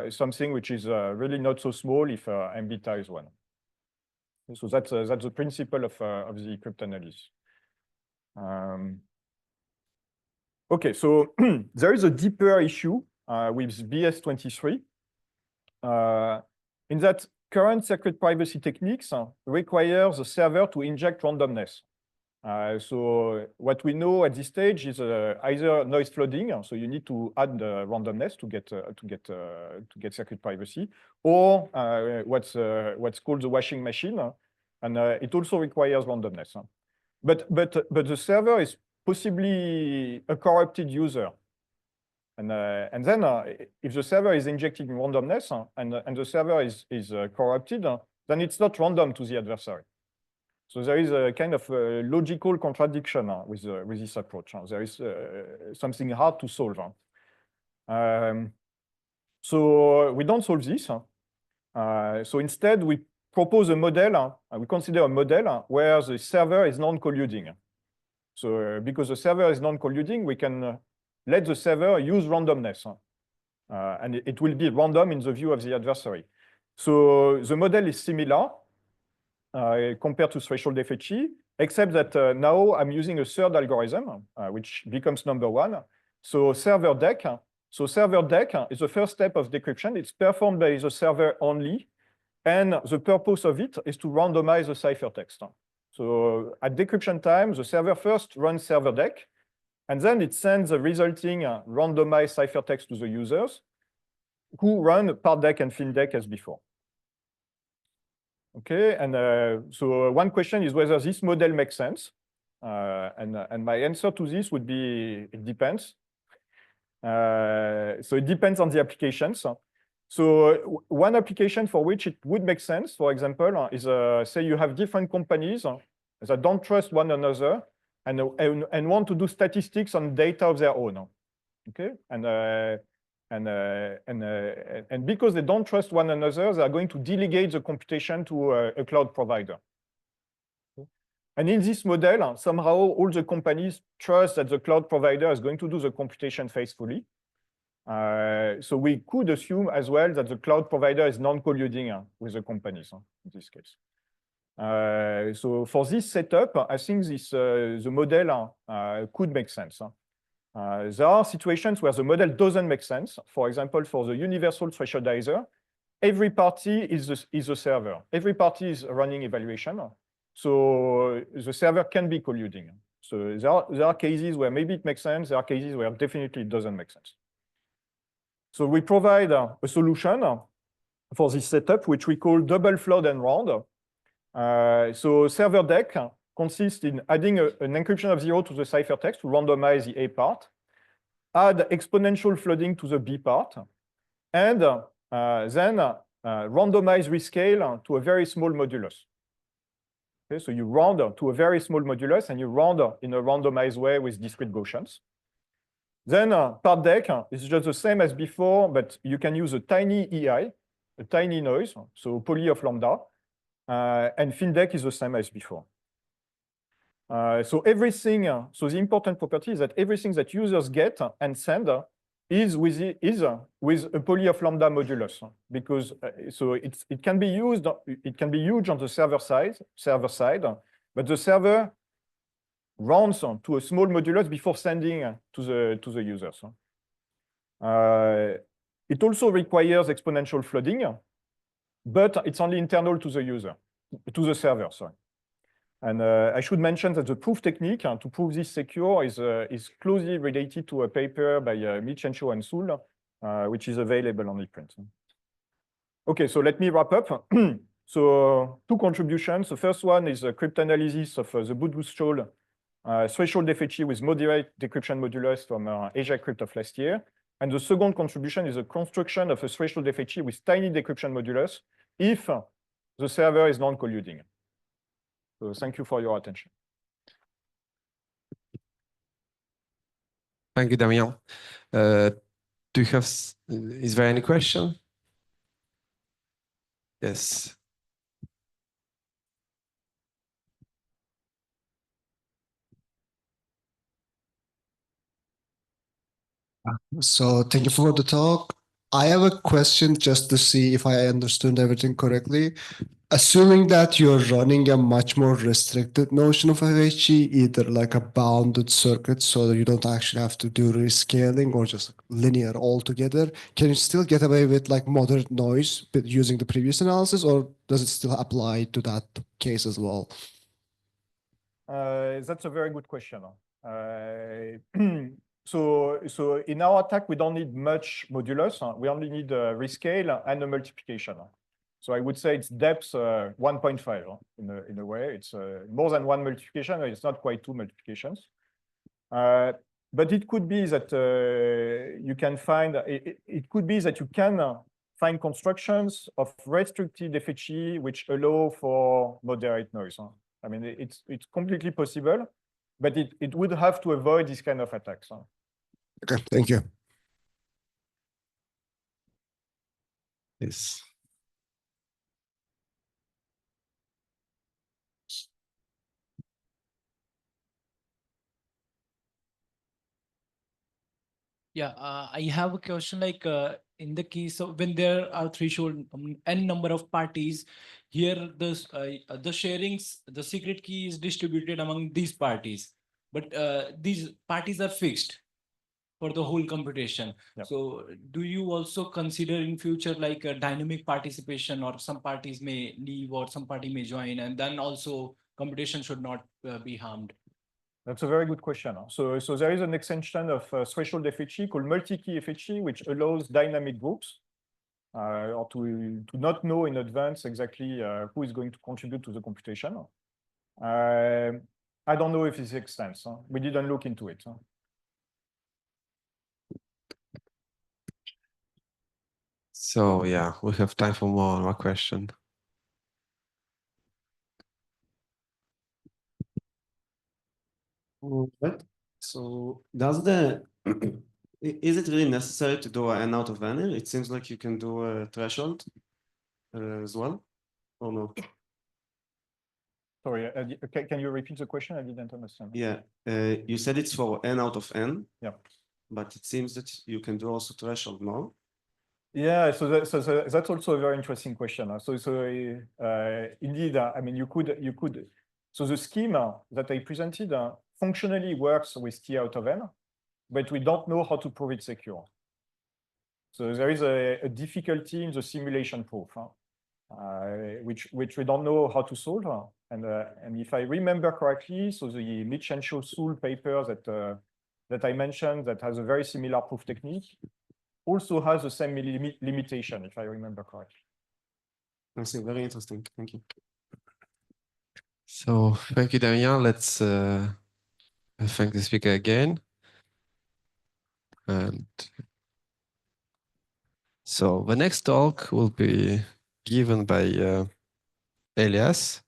Speaker 4: something which is really not so small if M beta is 1. So that's the principle of the cryptanalysis. Okay, so there is a deeper issue with BS23 in that current circuit privacy techniques require the server to inject randomness. So what we know at this stage is either noise flooding, so you need to add randomness to get circuit privacy, or what's called the washing machine, and it also requires randomness. But the server is possibly a corrupted user. And then if the server is injecting randomness and the server is corrupted, then it's not random to the adversary. So there is a kind of logical contradiction with this approach. There is something hard to solve. So we don't solve this. So instead, we propose a model, we consider a model where the server is non-colluding. So because the server is non-colluding, we can let the server use randomness. and it will be random in the view of the adversary. So the model is similar compared to threshold FHE, except that now I'm using a third algorithm, which becomes number one. So server deck. So server deck is the first step of decryption. It's performed by the server only. And the purpose of it is to randomize the ciphertext. So at decryption time, the server first runs server deck, and then it sends the resulting randomized ciphertext to the users who run part deck and fin deck as before. Okay, and so one question is whether this model makes sense. And my answer to this would be, it depends. So it depends on the applications. So one application for which it would make sense, for example, is say you have different companies that don't trust one another and want to do statistics on data of their own. Okay, and because they don't trust one another, they are going to delegate the computation to a cloud provider. And in this model, somehow all the companies trust that the cloud provider is going to do the computation faithfully. So we could assume as well that the cloud provider is non-colluding with the companies in this case. So for this setup, I think this the model could make sense. There are situations where the model doesn't make sense. For example, for the universal thresholdizer, every party is a server. Every party is running evaluation. So the server can be colluding. So there are cases where maybe it makes sense. There are cases where definitely it doesn't make sense. So we provide a solution for this setup, which we call double flood and round. So server deck consists in adding an encryption of 0 to the ciphertext to randomize the A part, add exponential flooding to the B part, and then randomize rescale to a very small modulus. Okay, so you round to a very small modulus, and you round in a randomized way with discrete Gaussians. Then part deck is just the same as before, but you can use a tiny EI, a tiny noise, so poly of lambda, and fin deck is the same as before. So everything, so the important property is that everything that users get and send is with a poly of lambda modulus, because so it can be used, it can be huge on the server side, but the server rounds to a small modulus before sending to the users. It also requires exponential flooding, but it's only internal to the user, to the server, sorry. And I should mention that the proof technique to prove this secure is closely related to a paper by Michencho and Sul, which is available on ePrint. Okay, so let me wrap up. So two contributions. The first one is a cryptanalysis of the Boot-Buchstahl threshold FHE with moderate decryption modulus from Asiacrypt of last year. And the second contribution is a construction of a threshold FHE with tiny decryption modulus if the server is non-colluding. So thank you for your attention.
Speaker 1: Thank you, Damien. Do you have, is there any question? Yes.
Speaker 5: So thank you for the talk. I have a question just to see if I understood everything correctly. Assuming that you're running a much more restricted notion of FHE, either like a bounded circuit, so that you don't actually have to do rescaling or just linear altogether, can you still get away with like moderate noise using the previous analysis, or does it still apply to that case as well?
Speaker 4: That's a very good question. So in our attack, we don't need much modulus. We only need a rescale and a multiplication. So I would say it's depth 1.5 in a way. It's more than one multiplication. It's not quite two multiplications. But it could be that you can find, it could be that you can find constructions of restricted FHE which allow for moderate noise. I mean, it's completely possible, but it would have to avoid this kind of attacks.
Speaker 5: Okay, thank you.
Speaker 1: Yes.
Speaker 3: Yeah, I have a question like in the case of when there are threshold n number of parties, here the sharings, the secret key is distributed among these parties, but these parties are fixed for the whole computation.
Speaker 4: Yep.
Speaker 3: So do you also consider in future like a dynamic participation, or some parties may leave or some party may join, and then also computation should not be harmed?
Speaker 4: That's a very good question. So there is an extension of threshold FHE called multi-key FHE, which allows dynamic groups or to not know in advance exactly who is going to contribute to the computation. I don't know if this extends. We didn't look into it.
Speaker 1: So yeah, we have time for more question.
Speaker 6: Right. So does the is it really necessary to do an out of n? It seems like you can do a threshold as well, or no?
Speaker 4: Sorry, can you repeat the question? I didn't understand.
Speaker 6: Yeah, you said it's for n out of n.
Speaker 4: Yeah.
Speaker 6: But it seems that you can do also threshold, no?
Speaker 4: Yeah, so that's also a very interesting question. Indeed, I mean, you could. So the scheme that I presented functionally works with T out of n, but we don't know how to prove it secure. So there is a difficulty in the simulation proof, which we don't know how to solve. And if I remember correctly, so the Mitch-Henshaw-Soule paper that I mentioned that has a very similar proof technique also has the same limitation, if I remember correctly.
Speaker 6: I see, very interesting. Thank you.
Speaker 1: So thank you, Damien. Let's thank the speaker again. And so the next talk will be given by Elias,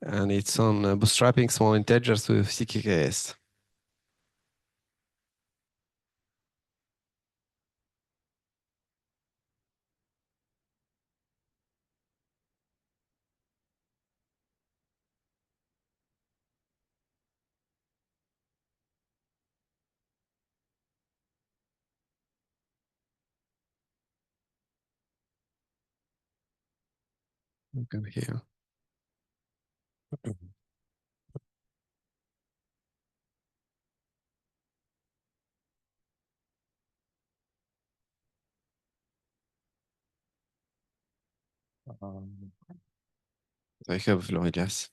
Speaker 1: and it's on bootstrapping small integers with CKKS. You can hear. I have floor, Elias.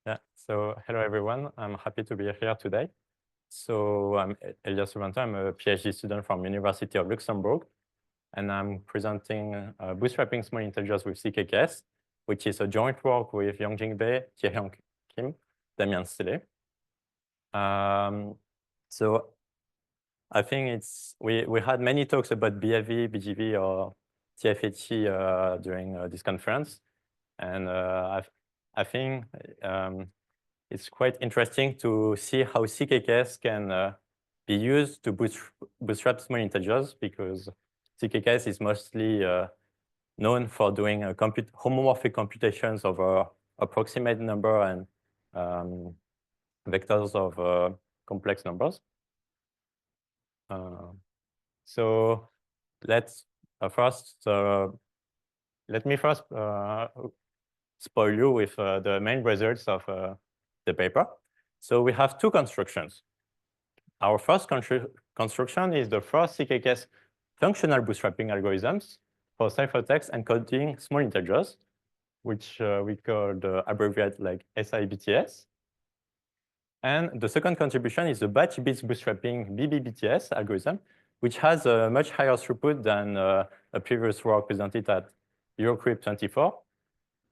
Speaker 7: Yeah, so hello everyone. I'm happy to be here today. So I'm Elias Subanta. I'm a PhD student from University of Luxembourg, and I'm presenting bootstrapping small integers with CKKS, which is a joint work with Yongjing Bei, Jaehyung Kim, Damien Stille. So I think we had many talks about BFV, BGV, or TFHE during this conference, and I think it's quite interesting to see how CKKS can be used to bootstrap small integers, because CKKS is mostly known for doing homomorphic computations over approximate number and vectors of complex numbers. So let's let me first spoil you with the main results of the paper. So we have two constructions. Our first construction is the first CKKS functional bootstrapping algorithms for ciphertext encoding small integers, which we called abbreviate like SIBTS. And the second contribution is the batch bits bootstrapping BBBTS algorithm, which has a much higher throughput than a previous work presented at Asiacrypt 24,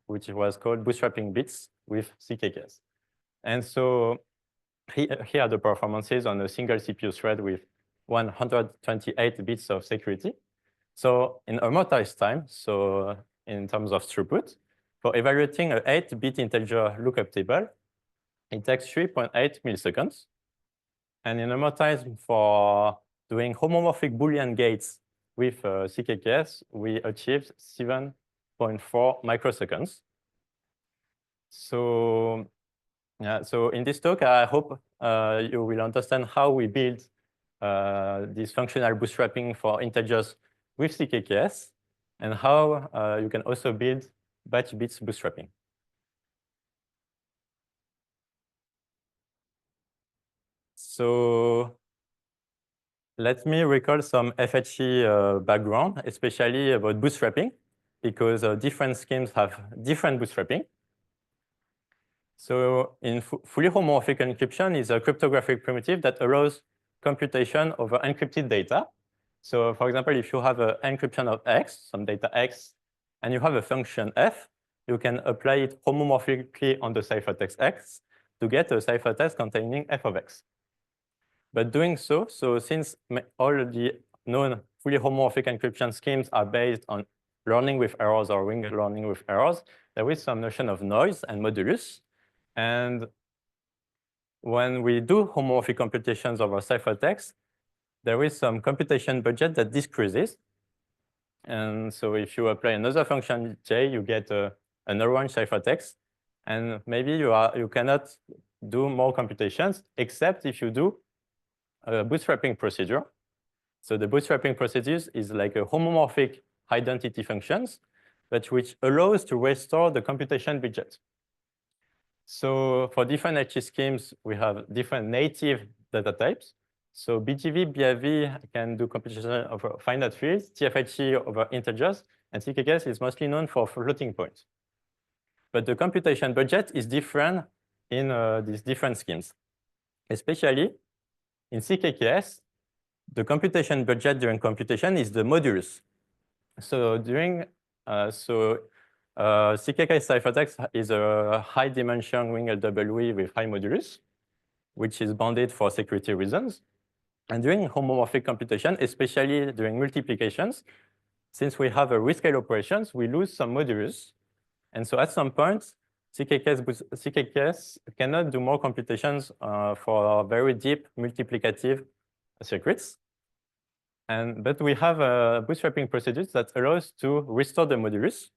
Speaker 7: which was called bootstrapping bits with CKKS. And so here are the performances on a single CPU thread with 128 bits of security. So in amortized time, so in terms of throughput, for evaluating an 8-bit integer lookup table, it takes 3.8 milliseconds. And in amortized for doing homomorphic Boolean gates with CKKS, we achieved 7.4 microseconds. So, yeah, so in this talk, I hope you will understand how we build this functional bootstrapping for integers with CKKS, and how you can also build batch bits bootstrapping. So let me recall some FHE background, especially about bootstrapping, because different schemes have different bootstrapping. So in fully homomorphic encryption is a cryptographic primitive that allows computation over encrypted data. So for example, if you have an encryption of X, some data X, and you have a function F, you can apply it homomorphically on the ciphertext X to get a ciphertext containing F of X. But doing so since all the known fully homomorphic encryption schemes are based on learning with errors or ring learning with errors, there is some notion of noise and modulus. And when we do homomorphic computations over ciphertext, there is some computation budget that decreases. And so if you apply another function J, you get an orange ciphertext. And maybe you cannot do more computations, except if you do a bootstrapping procedure. So the bootstrapping procedure is like a homomorphic identity functions, but which allows to restore the computation budget. So for different HE schemes, we have different native data types. So BGV, BIV can do computation over finite fields, TFHE over integers, and CKKS is mostly known for floating points. But the computation budget is different in these different schemes. Especially in CKKS, the computation budget during computation is the modulus. So during CKK ciphertext is a high dimension ring LWE with high modulus, which is bounded for security reasons. And during homomorphic computation, especially during multiplications, since we have a rescale operations, we lose some modulus. And so at some point, CKKS cannot do more computations for very deep multiplicative circuits. But we have bootstrapping procedures that allows to restore the modulus.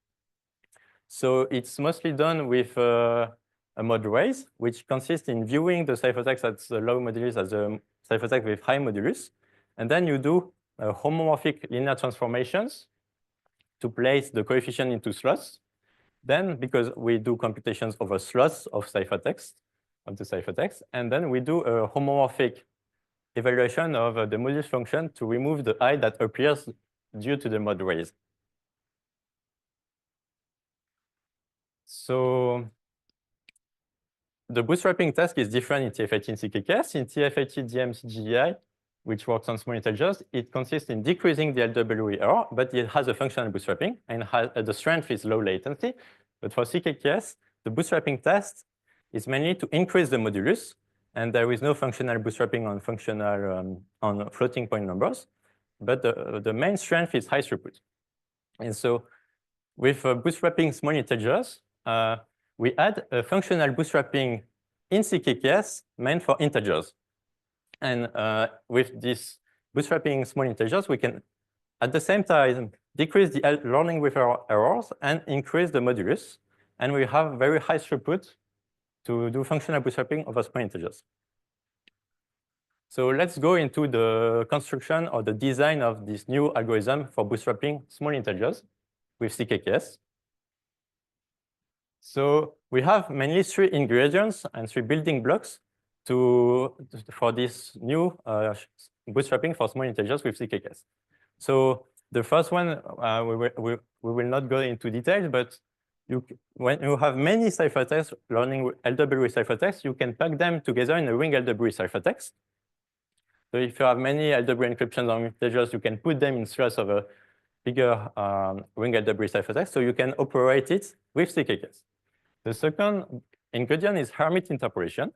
Speaker 7: So it's mostly done with a mod raise, which consists in viewing the ciphertext at the low modulus as a ciphertext with high modulus. And then you do homomorphic linear transformations to place the coefficient into slots. Then, because we do computations over slots of ciphertext, and then we do a homomorphic evaluation of the modulus function to remove the I that appears due to the mod raise. So the bootstrapping task is different in TFHE and CKKS. In TFHE DMCGEI, which works on small integers, it consists in decreasing the LWE error, but it has a functional bootstrapping, and the strength is low latency. But for CKKS, the bootstrapping task is mainly to increase the modulus, and there is no functional bootstrapping on functional on floating point numbers. But the main strength is high throughput. And so with bootstrapping small integers, we add a functional bootstrapping in CKKS meant for integers. And with this bootstrapping small integers, we can, at the same time, decrease the learning with errors and increase the modulus. And we have very high throughput to do functional bootstrapping over small integers. So let's go into the construction or the design of this new algorithm for bootstrapping small integers with CKKS. So we have mainly 3 ingredients and 3 building blocks for this new bootstrapping for small integers with CKKS. So the first one, we will not go into details, but when you have many ciphertexts learning LWE ciphertext, you can pack them together in a ring LWE ciphertext. So if you have many LWE encryptions on integers, you can put them in slots of a bigger ring LWE ciphertext, so you can operate it with CKKS. The second ingredient is Hermite interpolation.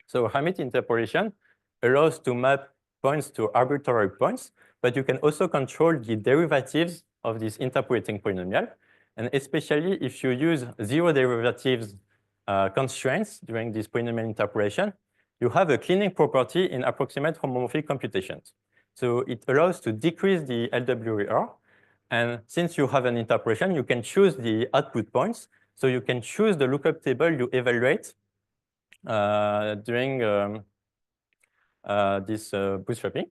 Speaker 7: So Hermite interpolation allows to map points to arbitrary points, but you can also control the derivatives of this interpolating polynomial. And especially if you use 0 derivatives constraints during this polynomial interpolation, you have a cleaning property in approximate homomorphic computations. So it allows to decrease the LWE error. And since you have an interpolation, you can choose the output points. So you can choose the lookup table you evaluate during this bootstrapping.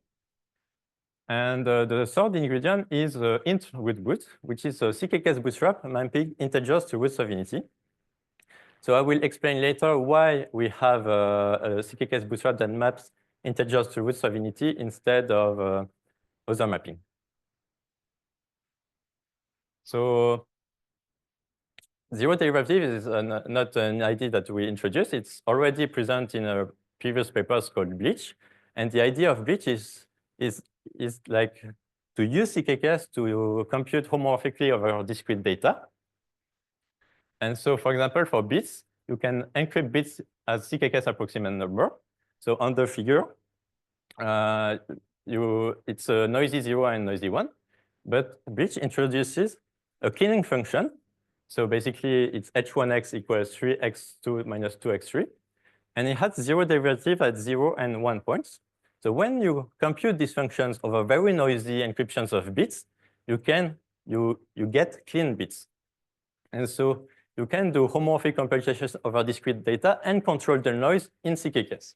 Speaker 7: And the third ingredient is int root boot, which is a CKK's bootstrap mapping integers to roots of unity. So I will explain later why we have a CKK's bootstrap that maps integers to roots of unity instead of other mapping. So zero derivative is not an idea that we introduced. It's already present in a previous papers called Bleach. And the idea of Bleach is like to use CKKs to compute homomorphically over discrete data. And so, for example, for bits, you can encrypt bits as CKK's approximate number. So on the figure, it's a noisy 0 and noisy 1. But Bleach introduces a cleaning function. So basically, it's h1x equals 3x2 minus 2x3. And it has zero derivative at 0 and 1 points. So when you compute these functions over very noisy encryptions of bits, you get clean bits. And so you can do homomorphic computations over discrete data and control the noise in CKKs.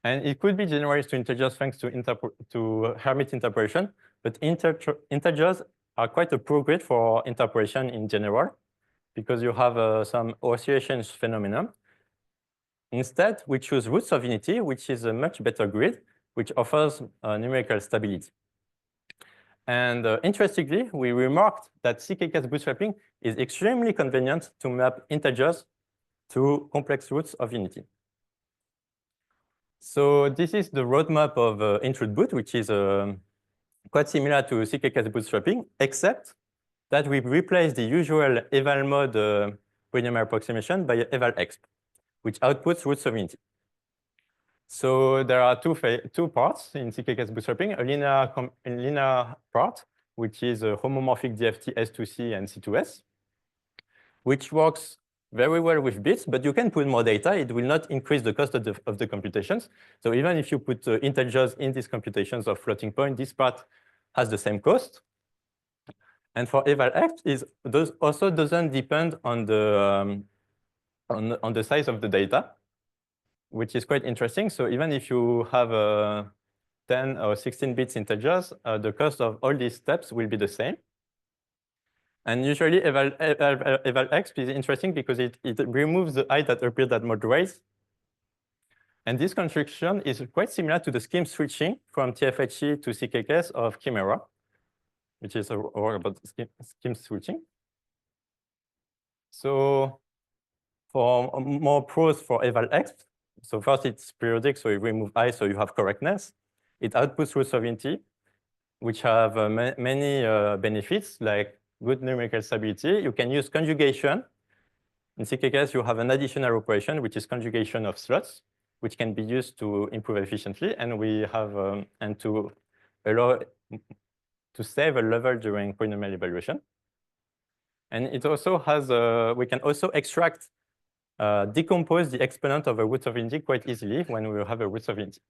Speaker 7: And it could be generalized to integers thanks to Hermite interpolation, but integers are quite appropriate for interpolation in general because you have some oscillations phenomenon. Instead, we choose roots of unity, which is a much better grid, which offers numerical stability. And interestingly, we remarked that CKK's bootstrapping is extremely convenient to map integers to complex roots of unity. So this is the roadmap of int-root boot, which is quite similar to CKK's bootstrapping, except that we replaced the usual eval mode polynomial approximation by eval-exp, which outputs roots of unity. So there are two parts in CKK's bootstrapping, a linear part, which is a homomorphic DFT S2C and C2S, which works very well with bits, but you can put more data. It will not increase the cost of the computations. So even if you put integers in these computations of floating point, this part has the same cost. And for eval-exp, it also doesn't depend on the size of the data, which is quite interesting. So even if you have 10 or 16 bits integers, the cost of all these steps will be the same. And usually eval-exp is interesting because it removes the I that appeared at mod raise. And this construction is quite similar to the scheme switching from TFHE to CKKs of Chimera, which is a work about scheme switching. So for more pros for eval-exp, so first it's periodic, so you remove I, so you have correctness. It outputs roots of unity, which have many benefits, like good numerical stability. You can use conjugation. In CKKs, you have an additional operation, which is conjugation of slots, which can be used to improve efficiently. And we have, and to allow to save a level during polynomial evaluation. And it also has, we can also extract, decompose the exponent of a root of unity quite easily when we have a root of unity.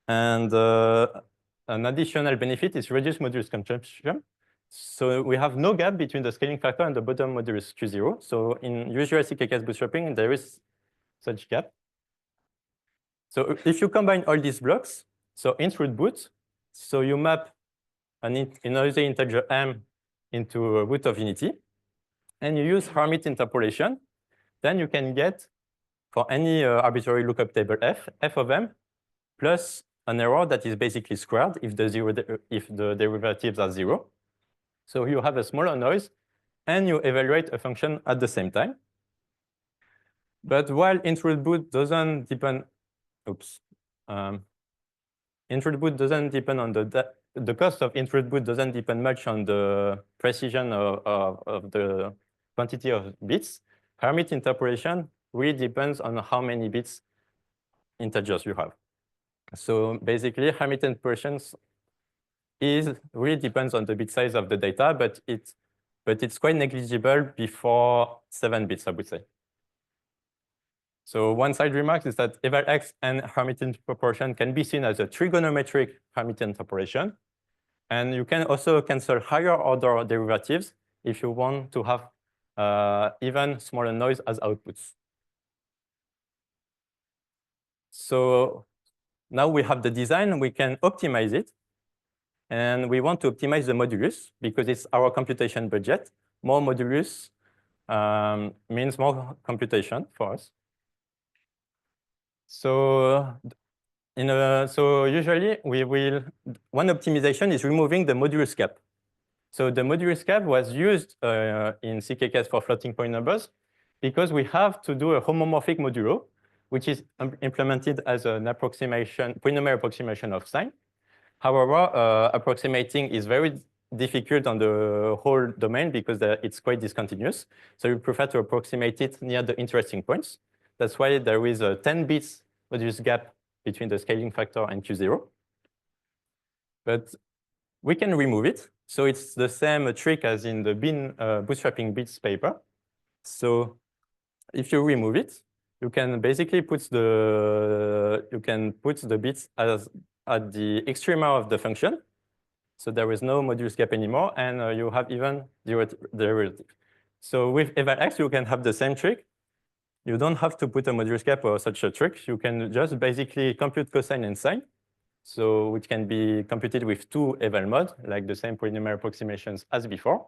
Speaker 7: And an additional benefit is reduced modulus consumption. So we have no gap between the scaling factor and the bottom modulus Q0. So in usual CKKs bootstrapping, there is such gap. So if you combine all these blocks, so int-root boot, so you map another integer m into a root of unity, and you use Hermite interpolation, then you can get, for any arbitrary lookup table f of m plus an error that is basically squared if the derivatives are 0. So you have a smaller noise, and you evaluate a function at the same time. But while int-root boot doesn't depend, int-root boot doesn't depend on the cost of int-root boot doesn't depend much on the precision of the quantity of bits. Hermite interpolation really depends on how many bits integers you have. So basically, Hermite interpolations really depends on the bit size of the data, but it's quite negligible before 7 bits, I would say. So one side remark is that eval-exp and Hermite interpolation can be seen as a trigonometric Hermite interpolation. And you can also cancel higher order derivatives if you want to have even smaller noise as outputs. So now we have the design, we can optimize it. And we want to optimize the modulus because it's our computation budget. More modulus means more computation for us. So so usually one optimization is removing the modulus cap. So the modulus cap was used in CKKS for floating point numbers because we have to do a homomorphic modulo, which is implemented as an approximation, polynomial approximation of sign. However, approximating is very difficult on the whole domain because it's quite discontinuous. So we prefer to approximate it near the interesting points. That's why there is a 10 bits modulus gap between the scaling factor and Q0. But we can remove it. So it's the same trick as in the bootstrapping bits paper. So if you remove it, you can basically put the bits at the extrema of the function. So there is no modulus gap anymore, and you have even derivative. So with eval_x, you can have the same trick. You don't have to put a modulus gap or such a trick. You can just basically compute cosine and sine, so which can be computed with 2 eval modes, like the same polynomial approximations as before.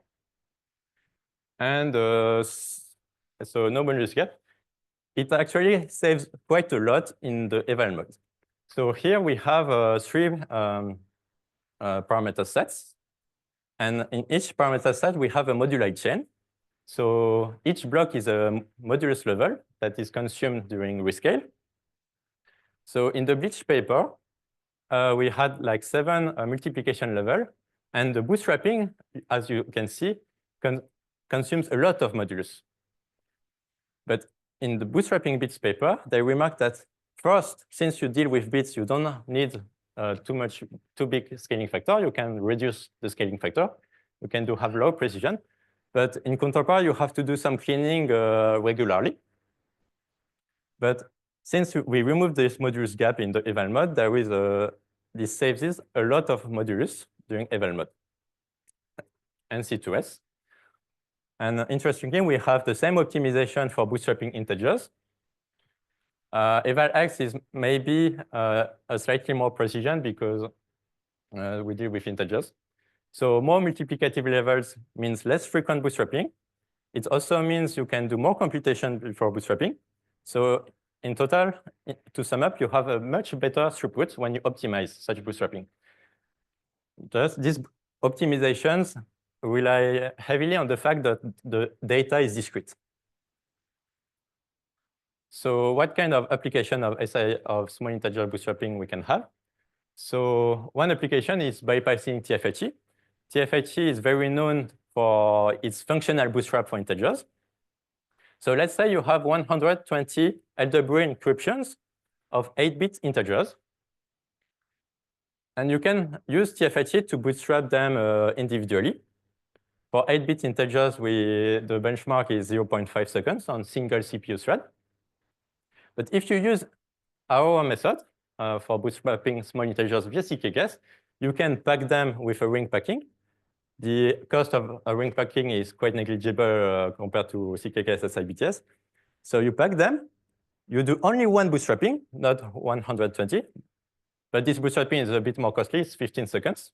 Speaker 7: And so no modulus gap. It actually saves quite a lot in the eval mode. So here we have 3 parameter sets. And in each parameter set, we have a moduli chain. So each block is a modulus level that is consumed during rescale. So in the Bleach paper, we had like 7 multiplication level. And the bootstrapping, as you can see, consumes a lot of modulus. But in the bootstrapping bits paper, they remark that first, since you deal with bits, you don't need too big scaling factor. You can reduce the scaling factor. You can have low precision. But in counterpart, you have to do some cleaning regularly. But since we remove this modulus gap in the eval mode, there is this saves a lot of modulus during eval mode and C2S. And interestingly, we have the same optimization for bootstrapping integers. Eval_x is maybe a slightly more precision because we deal with integers. So more multiplicative levels means less frequent bootstrapping. It also means you can do more computation before bootstrapping. So in total, to sum up, you have a much better throughput when you optimize such bootstrapping. Just these optimizations rely heavily on the fact that the data is discrete. So what kind of application of small integer bootstrapping we can have? So one application is bypassing TFHE. TFHE is very known for its functional bootstrap for integers. So let's say you have 120 LWA encryptions of 8-bit integers. And you can use TFHE to bootstrap them individually. For 8-bit integers, the benchmark is 0.5 seconds on single CPU thread. But if you use our method for bootstrapping small integers via CKKS, you can pack them with a ring packing. The cost of a ring packing is quite negligible compared to CKKS SIBTS. So you pack them. You do only one bootstrapping, not 120. But this bootstrapping is a bit more costly. It's 15 seconds.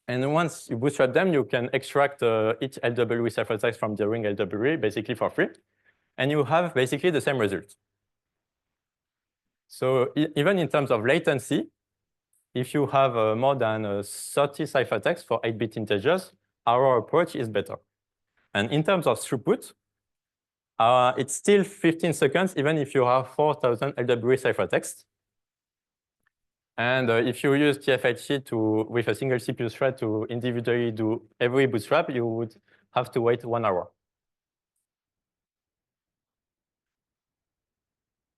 Speaker 7: And once you bootstrap them, you can extract each LWE ciphertext from the ring LWE basically for free. And you have basically the same result. So even in terms of latency, if you have more than 30 ciphertexts for 8-bit integers, our approach is better. And in terms of throughput, it's still 15 seconds, even if you have 4,000 LWE ciphertexts. And if you use TFHE with a single CPU thread to individually do every bootstrap, you would have to wait 1 hour.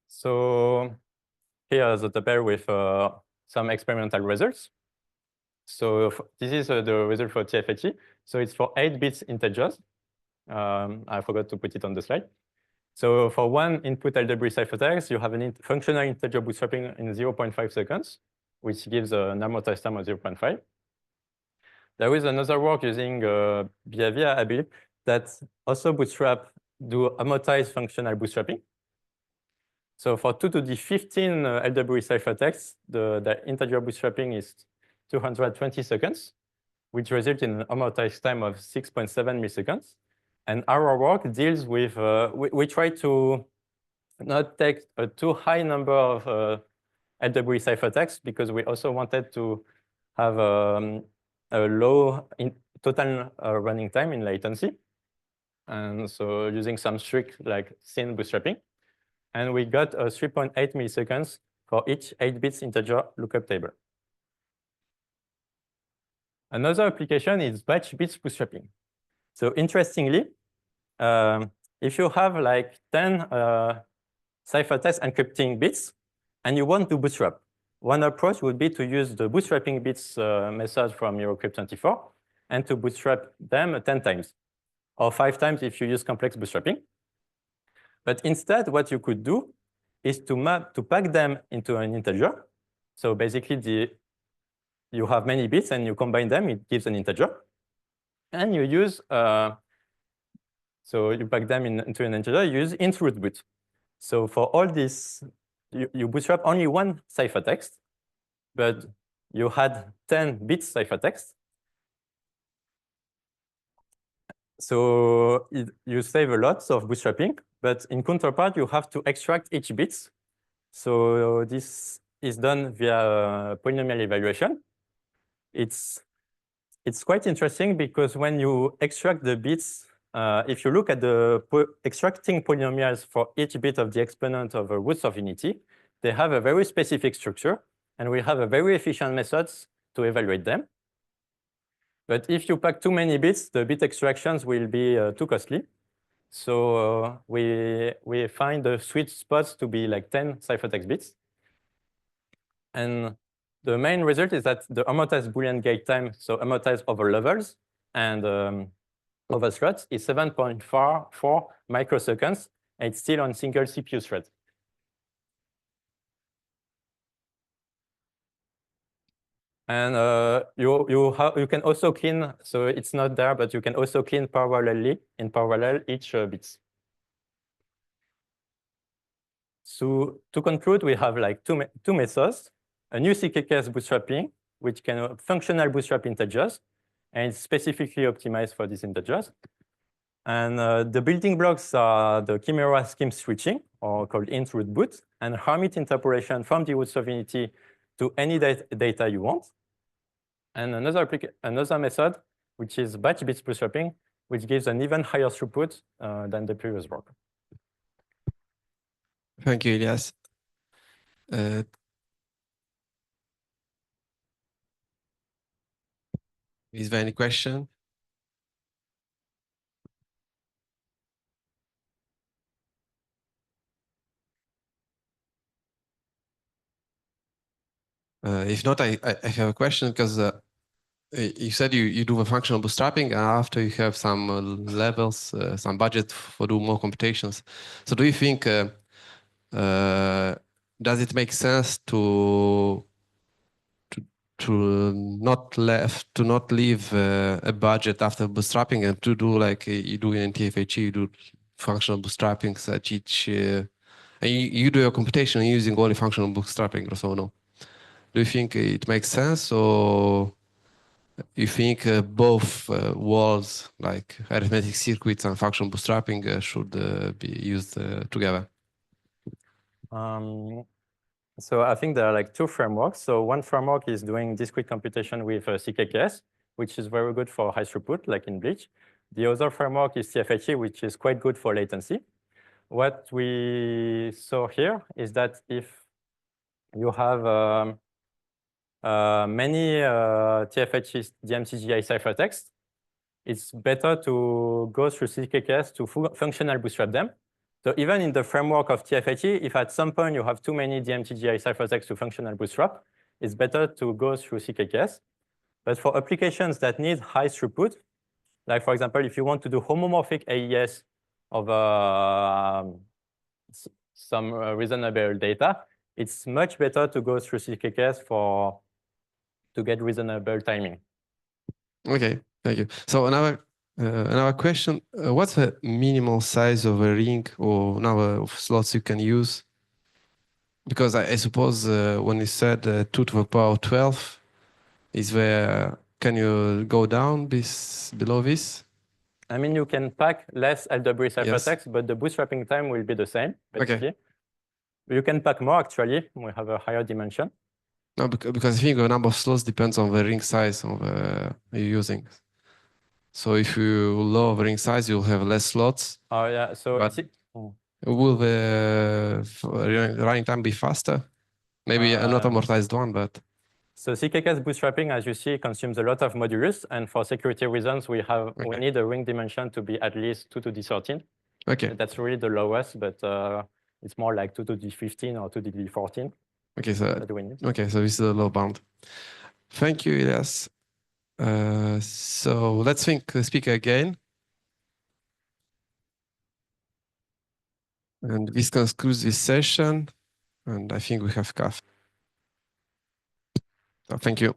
Speaker 7: So here's the table with some experimental results. So this is the result for TFHE. So it's for 8-bit integers. I forgot to put it on the slide. So for one input LWE ciphertext, you have a functional integer bootstrapping in 0.5 seconds, which gives an amortized time of 0.5. There is another work using Biavia, I believe, that also do amortized functional bootstrapping. So for 2 to the 15 LW ciphertext, the integer bootstrapping is 220 seconds, which results in an amortized time of 6.7 milliseconds. And our work deals with, we try to not take a too high number of LW ciphertext because we also wanted to have a low total running time in latency. And so using some strict like thin bootstrapping. And we got 3.8 milliseconds for each 8 bits integer lookup table. Another application is batch bits bootstrapping. So interestingly, if you have like 10 ciphertext encrypting bits and you want to bootstrap, one approach would be to use the bootstrapping bits method from Asiacrypt 24 and to bootstrap them 10 times, or 5 times if you use complex bootstrapping. But instead, what you could do is to pack them into an integer. So basically, you have many bits and you combine them, it gives an integer. And you use, so you pack them into an integer, you use int root boot. So for all this, you bootstrap only one ciphertext, but you had 10 bits ciphertext. So you save a lot of bootstrapping, but in counterpart, you have to extract each bit. So this is done via polynomial evaluation. It's quite interesting because when you extract the bits, if you look at the extracting polynomials for each bit of the exponent of the roots of unity, they have a very specific structure, and we have a very efficient methods to evaluate them. But if you pack too many bits, the bit extractions will be too costly. So we find the sweet spots to be like 10 ciphertext bits. And the main result is that the amortized Boolean gate time, so amortized over levels and over threads, is 7.4 microseconds, and it's still on single CPU thread. And you can also clean, so it's not there, but you can also clean parallelly, in parallel, each bits. So to conclude, we have like two methods: a new CKKS bootstrapping, which can functional bootstrap integers, and it's specifically optimized for these integers. And the building blocks are the Chimera scheme switching, or called int root boot, and Hermit interpolation from the roots of unity to any data you want. And another method, which is batch bits bootstrapping, which gives an even higher throughput than the previous work.
Speaker 1: Thank you, Elias. Is there any question? If not, I have a question because you said you do the functional bootstrapping and after you have some levels, some budget for do more computations. So do you think does it make sense to not leave a budget after bootstrapping and to do like you do in TFHE, you do functional bootstrapping such each and you do your computation using only functional bootstrapping or so? No, do you think it makes sense, or you think both walls like arithmetic circuits and functional bootstrapping should be used together?
Speaker 7: So I think there are like two frameworks. So one framework is doing discrete computation with CKKS, which is very good for high throughput, like in Bleach. The other framework is TFHE, which is quite good for latency. What we saw here is that if you have many TFHE DMTGI ciphertext, it's better to go through CKKS to functional bootstrap them. So even in the framework of TFHE, if at some point you have too many DMTGI ciphertext to functional bootstrap, it's better to go through CKKS. But for applications that need high throughput, like for example, if you want to do homomorphic AES of some reasonable data, it's much better to go through CKKS to get reasonable timing.
Speaker 1: Okay, thank you. So another question: what's the minimal size of a ring or number of slots you can use because I suppose when you said 2 to the power 12, is there, can you go down below this?
Speaker 7: I mean, you can pack less LW
Speaker 1: Yes.
Speaker 7: ciphertext, but the bootstrapping time will be the same, basically.
Speaker 1: Okay.
Speaker 7: You can pack more, actually. We have a higher dimension.
Speaker 1: No, because I think the number of slots depends on the ring size of you're using. So if you lower the ring size, you'll have less slots.
Speaker 7: Oh, yeah. So
Speaker 1: But will the running time be faster? Maybe not amortized one, but.
Speaker 7: So CKK's bootstrapping, as you see, consumes a lot of modulus, and for security reasons, we need a ring dimension to be at least 2 to the 13.
Speaker 1: Okay.
Speaker 7: That's really the lowest, but it's more like 2 to the 15 or 2 to the 14.
Speaker 1: Okay, so
Speaker 7: that we need.
Speaker 1: okay, so this is a low bound. Thank you, Elias. So let's speak again. And this concludes this session. And I think we have covered. So thank you.